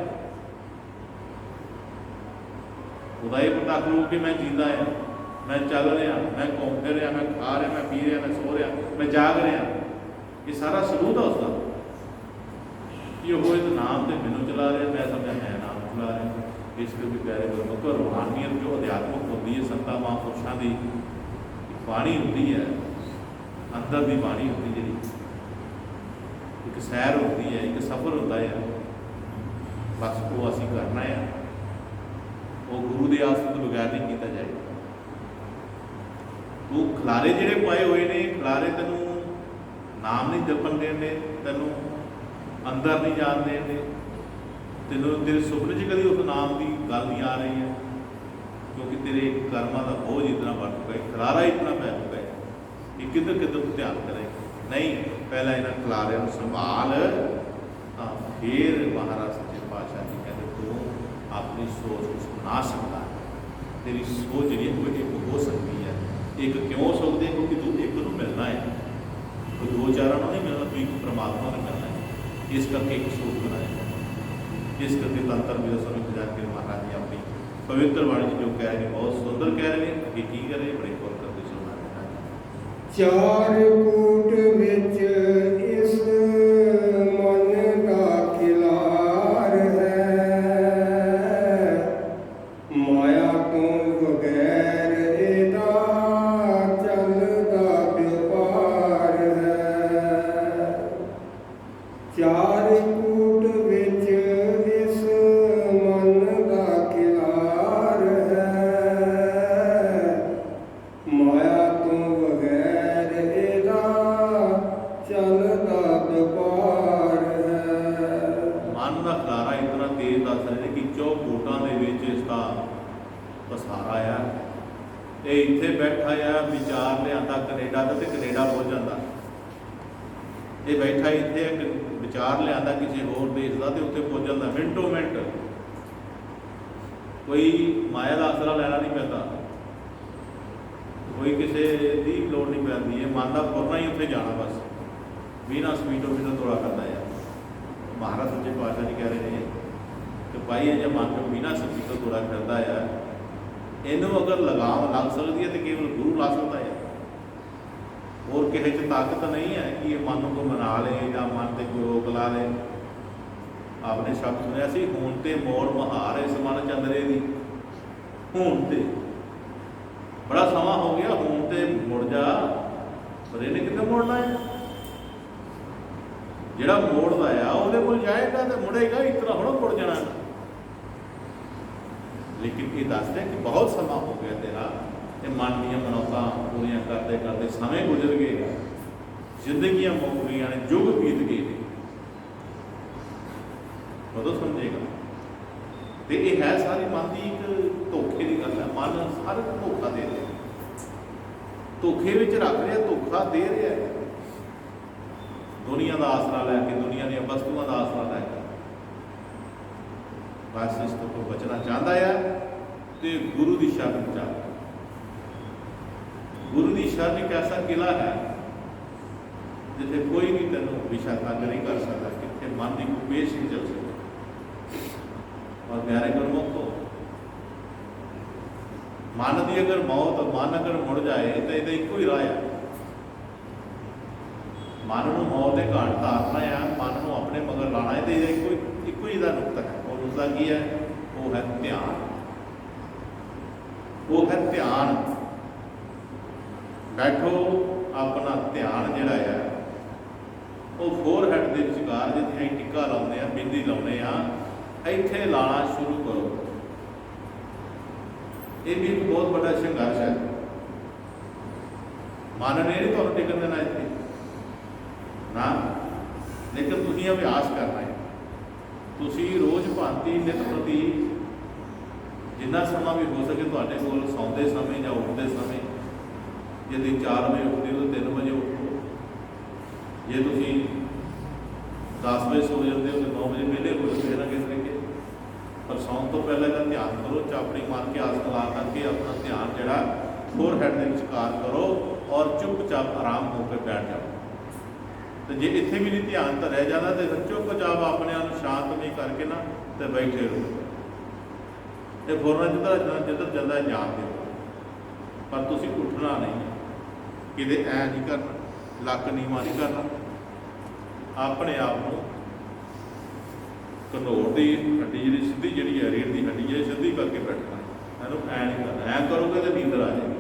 B: ਉਹਦਾ ਇਹ ਪਤਾ ਕਰੂ ਕਿ ਮੈਂ ਜੀਂਦਾ ਆ, ਮੈਂ ਚੱਲ ਰਿਹਾ, ਮੈਂ ਘੁੰਮ ਫਿਰ ਰਿਹਾ, ਮੈਂ ਖਾ ਰਿਹਾ, ਮੈਂ ਪੀ ਰਿਹਾ, ਮੈਂ ਸੋ ਰਿਹਾ, ਮੈਂ ਜਾਗ ਰਿਹਾ। ਇਹ ਸਾਰਾ ਸਬੂਤ ਆ ਉਸਦਾ ਕਿ ਉਹ ਇਸ ਨਾਮ ਤੇ ਮੈਨੂੰ ਚਲਾ ਰਿਹਾ, ਮੈਂ ਸਮਝਿਆ ਮੈਂ ਨਾਮ ਚਲਾ ਰਿਹਾ। ਇਸ ਕਰਕੇ ਪਿਆਰੇ ਗੁਰਮੁਖੋ, ਰੂਹਾਨੀਅਤ ਜੋ ਅਧਿਆਤਮਿਕ ਹੁੰਦੀ ਹੈ, ਸੰਤਾਂ ਮਹਾਂਪੁਰਸ਼ਾਂ ਦੀ ਬਾਣੀ ਹੁੰਦੀ ਹੈ, ਅੰਦਰ ਦੀ ਬਾਣੀ ਹੁੰਦੀ ਜਿਹੜੀ ਇੱਕ ਸੈਰ ਹੁੰਦੀ ਹੈ, ਇੱਕ ਸਫ਼ਰ ਹੁੰਦਾ ਹੈ, ਬਸ ਉਹ ਅਸੀਂ ਕਰਨਾ ਹੈ। ਉਹ ਗੁਰੂ ਦੇ ਆਸ ਤੋਂ ਬਗੈਰ ਨਹੀਂ ਕੀਤਾ ਜਾਏਗਾ। ਤੂੰ ਖਿਲਾਰੇ ਜਿਹੜੇ ਪਾਏ ਹੋਏ ਨੇ, ਖਿਲਾਰੇ ਤੈਨੂੰ ਨਾਮ ਨਹੀਂ ਜਪਣ ਦੇਣਦੇ, ਤੈਨੂੰ ਅੰਦਰ ਨਹੀਂ ਜਾਣ ਦੇਣਦੇ, ਤੈਨੂੰ ਤੇਰੇ ਸੁਪਨੇ 'ਚ ਕਦੀ ਉਸ ਨਾਮ ਦੀ ਗੱਲ ਨਹੀਂ ਆ ਰਹੀ ਹੈ, ਕਿਉਂਕਿ ਤੇਰੇ ਕਰਮਾਂ ਦਾ ਬੋਝ ਇਤਨਾ ਵੱਧ ਚੁੱਕਾ ਹੈ, ਖਿਲਾਰਾ ਇਤਨਾ ਪੈ ਚੁੱਕਾ ਹੈ ਕਿ ਕਿੱਧਰ ਕਿੱਧਰ ਧਿਆਨ ਕਰੇ। ਨਹੀਂ, ਪਹਿਲਾਂ ਇਹਨਾਂ ਖਿਲਾਰਿਆਂ ਨੂੰ ਸੰਭਾਲ, ਫਿਰ ਮਹਾਰਾਜ ਸੱਚੇ ਪਾਤਸ਼ਾਹ ਜੀ ਕਹਿੰਦੇ ਤੂੰ ਆਪਣੀ ਸੋਚ ਨੂੰ ਬਣਾ ਸਕਦਾ ਹੈ। ਤੇਰੀ ਸੋਚ ਜਿਹੜੀ ਕੋਈ ਇੱਕ ਹੋ ਸਕਦੀ ਹੈ। ਇੱਕ ਕਿਉਂ ਹੋ ਸਕਦੀ ਹੈ? ਕਿਉਂਕਿ ਤੂੰ ਇੱਕ ਨੂੰ ਮਿਲਣਾ ਹੈ, ਕੋਈ ਦੋ ਚਾਰਾਂ ਨੂੰ ਨਹੀਂ ਮਿਲਣਾ, ਤੂੰ ਇੱਕ ਪਰਮਾਤਮਾ ਨੂੰ ਮਿਲਣਾ ਹੈ। ਇਸ ਕਰਕੇ ਇੱਕ ਸੋਚ ਬਣਾਇਆ। ਇਸ ਕਰਕੇ ਤੰਤਰ ਮੇਰੇ ਸਮੇਂ ਜਾ ਕੇ ਮਹਾਰਾਜ ਜੀ ਆਪਣੀ ਪਵਿੱਤਰ ਬਾਣੀ 'ਚ ਜੋ ਕਹਿ ਰਹੇ ਨੇ, ਬਹੁਤ ਸੁੰਦਰ ਕਹਿ ਰਹੇ ਨੇ ਕਿ ਕੀ ਕਰੇ, ਬੜੇ ਕੋਲ ਕਰਦੇ ਸੁਣਨਾ।
A: ਚਾਰ ਕੂਟ ਵਿੱਚ ਇਸ ਮਨ ਦਾ ਖਿਲਾਰ ਹੈ, ਮਾਇਆ ਤੋਂ ਬਗੈਰ ਇਹਦਾ ਚੱਲਦਾ ਵਪਾਰ ਹੈ। ਚਾਰ ਕੂਟ ਵਿੱਚ ਇਸ ਮਨ ਦਾ ਖਿਲਾਰ ਹੈ, ਮਾਇਆ ਤੋਂ ਬਗੈਰ ਇਹਦਾ ਚੱਲਦਾ ਵਪਾਰ ਹੈ।
B: ਮਨ ਦਾ ਖਿਲਾਰਾ ਇਤਨਾ ਤੇਜ਼ ਦੱਸ ਰਹੇ ਨੇ ਕਿ ਚੌਕੋਟਾਂ ਦੇ ਵਿੱਚ ਇਸ ਦਾ ਪਸਾਰਾ ਆ। ਇਹ ਇੱਥੇ ਬੈਠਾ ਆ, ਵਿਚਾਰ ਲਿਆਂਦਾ ਕੈਨੇਡਾ ਦਾ, ਤੇ ਕੈਨੇਡਾ ਪਹੁੰਚ ਜਾਂਦਾ। ਇਹ ਬੈਠਾ ਇੱਥੇ ਵਿਚਾਰ ਲਿਆਂਦਾ ਕਿਸੇ ਹੋਰ ਦੇਸ਼ ਦਾ, ਤੇ ਉੱਥੇ ਪਹੁੰਚ ਜਾਂਦਾ ਮਿੰਟੋ ਮਿੰਟ। ਕੋਈ ਮਾਇਆ ਦਾ ਆਸਰਾ ਲੈਣਾ ਨਹੀਂ ਪੈਂਦਾ, ਕੋਈ ਕਿਸੇ ਦੀ ਲੋੜ ਨਹੀਂ ਪੈਂਦੀ। ਇਹ ਮਨ ਦਾ ਫੁਰਨਾ ਹੀ ਉੱਥੇ ਜਾਣਾ, ਬਸ ਬਿਨਾਂ ਸਪੀਡੋ ਬਿਨਾਂ ਦੌੜਾ ਕਰਦਾ ਆ। ਮਹਾਰਾਜ ਸੱਚੇ ਪਾਤਸ਼ਾਹ ਜੀ ਕਹਿ ਰਹੇ ਨੇ ਕਿ ਭਾਈ ਇਹ ਜੇ ਮਨ ਨੂੰ ਬਿਨਾਂ ਸਪੀਡੋ ਦੌੜਾ ਕਰਦਾ ਆ, ਇਹਨੂੰ ਅਗਰ ਲਗਾਮ ਲੱਗ ਸਕਦੀ ਹੈ ਤੇ ਕੇਵਲ ਗੁਰੂ ਲਾ ਸਕਦਾ ਹੈ। ਹੋਰ ਕਿਸੇ 'ਚ ਤਾਕਤ ਨਹੀਂ ਹੈ ਕਿ ਇਹ ਮਨ ਨੂੰ ਕੋਈ ਮਨਾ ਲੇ ਜਾਂ ਮਨ ਤੇ ਕੋਈ ਰੋਕ ਲਾ ਲੇ। ਆਪਨੇ ਸ਼ਬਦ ਸੁਣਿਆ ਸੀ, ਹੁਣ ਤੇ ਮੋੜ ਮਹਾਰ ਇਸ ਮਨ ਚੰਦਰੇ ਦੀ। ਹੁਣ ਤੇ ਬੜਾ ਸਮਾਂ ਹੋ ਗਿਆ, ਹੁਣ ਤੇ ਮੁੜ ਜਾ, ਪਰ ਇਹਨੇ ਕਿੱਥੇ ਮੁੜਨਾ ਹੈ? ਜਿਹੜਾ ਮੋੜਦਾ ਆ ਉਹਦੇ ਕੋਲ ਜਾਏਗਾ ਤੇ ਮੁੜੇਗਾ, ਇਸ ਤਰ੍ਹਾਂ ਹੁਣ ਮੁੜ ਜਾਣਾ। ਲੇਕਿਨ ਇਹ ਦੱਸਦੇ ਕਿ ਬਹੁਤ ਸਮਾਂ ਹੋ ਗਿਆ ਤੇਰਾ, ਇਹ ਮਨ ਦੀਆਂ ਮਨੌਤਾਂ ਪੂਰੀਆਂ ਕਰਦੇ ਕਰਦੇ ਸਮੇਂ ਗੁਜ਼ਰ ਗਏ, ਜ਼ਿੰਦਗੀਆਂ ਮੁੱਕ ਗਈਆਂ ਨੇ, ਯੁੱਗ ਬੀਤ ਗਏ ਨੇ, ਕਦੋਂ ਸਮਝੇਗਾ? ਤੇ ਇਹ ਹੈ ਸਾਰੀ ਮਨ ਦੀ ਇੱਕ ਧੋਖੇ ਦੀ ਗੱਲ ਹੈ। ਮਨ ਹਰ ਧੋਖਾ ਦੇ ਰਿਹਾ, ਧੋਖੇ ਵਿੱਚ ਰੱਖ ਰਿਹਾ, ਧੋਖਾ ਦੇ ਰਿਹਾ। ਦੁਨੀਆ ਦਾ ਆਸਰਾ ਲੈ ਕੇ, ਦੁਨੀਆ ਦੀਆਂ ਵਸਤੂਆਂ ਦਾ ਆਸਰਾ ਲੈ ਕੇ ਬਸ ਇਸ ਤੋਂ ਬਚਣਾ ਚਾਹੁੰਦਾ ਹੈ। ਤੇ ਗੁਰੂ ਦੀ ਸ਼ਰਨ ਚਾਹੁੰਦਾ। ਗੁਰੂ ਦੀ ਸ਼ਰਨ ਇੱਕ ਐਸਾ ਕਿਲਾ ਹੈ ਜਿੱਥੇ ਕੋਈ ਵੀ ਤੈਨੂੰ ਵਿਸ਼ਾ ਤੰਗ ਨਹੀਂ ਕਰ ਸਕਦਾ, ਕਿੱਥੇ ਮਨ ਦੀ ਕੋਈ ਪੇਸ਼ ਨਹੀਂ ਚੱਲ ਸਕਦਾ। ਔਰ ਪਿਆਰੇ ਗੁਰਮੁਖੋ, ਮਨ ਦੀ ਅਗਰ ਮੌਤ, ਮਨ ਅਗਰ ਮੁੜ ਜਾਏ ਤਾਂ ਇਹਦਾ ਇੱਕੋ ਹੀ ਰਾਹ ਹੈ। ਮਨ ਨੂੰ ਮੌਤ ਦੇ ਘਾਟ ਧਾਰਨਾ ਹੈ, ਮਨ ਨੂੰ ਆਪਣੇ ਮਗਰ ਲਾਣਾ ਹੈ, ਤੇ ਇਹਦਾ ਇੱਕੋ ਹੀ ਦਾ ਨੁਕਤਾ ਹੈ। ਔਰ ਉਸਦਾ ਕੀ ਹੈ? ਉਹ ਹੈ ਧਿਆਨ। ਉਹ ਹੈ ਧਿਆਨ। ਬੈਠੋ, ਆਪਣਾ ਧਿਆਨ ਜਿਹੜਾ ਹੈ ਉਹ ਫੋਰਹੈਡ ਦੇ ਵਿਚਕਾਰ, ਜਿੱਥੇ ਅਸੀਂ ਟਿੱਕਾ ਲਾਉਂਦੇ ਹਾਂ, ਬਿੰਦੀ ਲਾਉਂਦੇ ਹਾਂ, ਇੱਥੇ ਲਾਣਾ ਸ਼ੁਰੂ ਕਰੋ। ਇਹ ਵੀ ਇੱਕ ਬਹੁਤ ਵੱਡਾ ਸੰਘਰਸ਼ ਹੈ। ਮਨ ਨੇ ਨਹੀਂ ਤੁਹਾਨੂੰ ਟਿਕਣ ਦੇਣਾ ਇੱਥੇ ਨਾ, ਲੇਕਿਨ ਤੁਸੀਂ ਅਭਿਆਸ ਕਰਨਾ ਹੈ। ਤੁਸੀਂ ਰੋਜ਼ ਭਾਂਤੀ ਨਿਤ ਪ੍ਰਤੀ ਜਿੰਨਾ ਸਮਾਂ ਵੀ ਹੋ ਸਕੇ ਤੁਹਾਡੇ ਕੋਲ, ਸੌਂਦੇ ਸਮੇਂ ਜਾਂ ਉੱਠਦੇ ਸਮੇਂ, ਜੇ ਤੁਸੀਂ 4 ਵਜੇ ਉੱਠਦੇ ਹੋ ਤਾਂ 3 ਵਜੇ ਉੱਠੋ। ਜੇ ਤੁਸੀਂ 10 ਵਜੇ ਸੋ ਜਾਂਦੇ ਹੋ ਤਾਂ 9 ਵਜੇ ਵਿਹਲੇ ਹੋ ਜਾਂਦੇ ਨਾ ਕਿਸੇ ਤਰੀਕੇ। ਪਰ ਸੌਣ ਤੋਂ ਪਹਿਲਾਂ ਇਹਦਾ ਧਿਆਨ ਕਰੋ, ਚਾਪੜੀ ਮਾਰ ਕੇ ਆਸਣ ਲਾ ਕਰਕੇ ਆਪਣਾ ਧਿਆਨ ਜਿਹੜਾ ਫੋਰਹੈਡ ਦੇ ਵਿਚਕਾਰ ਕਰੋ ਔਰ ਚੁੱਪਚਾਪ ਆਰਾਮ ਹੋ ਕੇ ਬੈਠ ਜਾਓ। ਤੇ ਜੇ ਇੱਥੇ ਵੀ ਨਹੀਂ ਧਿਆਨ ਧਰਿਆ ਜਾਂਦਾ ਤੇ ਫਿਰ ਚੁੱਪਚਾਪ ਆਪਣੇ ਆਪ ਨੂੰ ਸ਼ਾਂਤਮਈ ਕਰਕੇ ਨਾ ਤੇ ਬੈਠੇ ਰਹੋ। ਇਹ ਫੌਰਨ ਜਿੱਧਰ ਜਾਂਦਾ ਜਾਣ ਦਿਓ, ਪਰ ਤੁਸੀਂ ਉੱਠਣਾ ਨਹੀਂ, ਕਿਤੇ ਐ ਨਹੀਂ ਕਰਨਾ, ਲੱਕ ਨੀਵਾਂ ਨਹੀਂ ਕਰਨਾ। ਆਪਣੇ ਆਪ ਨੂੰ ਘਨੋੜ ਦੀ ਹੱਡੀ ਜਿਹੜੀ ਸਿੱਧੀ ਜਿਹੜੀ ਹੈ, ਰੀੜ੍ਹ ਦੀ ਹੱਡੀ ਜਿਹੜੀ ਸਿੱਧੀ ਕਰਕੇ ਬੈਠਣਾ, ਇਹਨੂੰ ਐ ਨਹੀਂ ਕਰਨਾ। ਐ ਕਰੋਗੇ ਤਾਂ ਨੀਂਦਰ ਆ ਜਾਏਗੀ।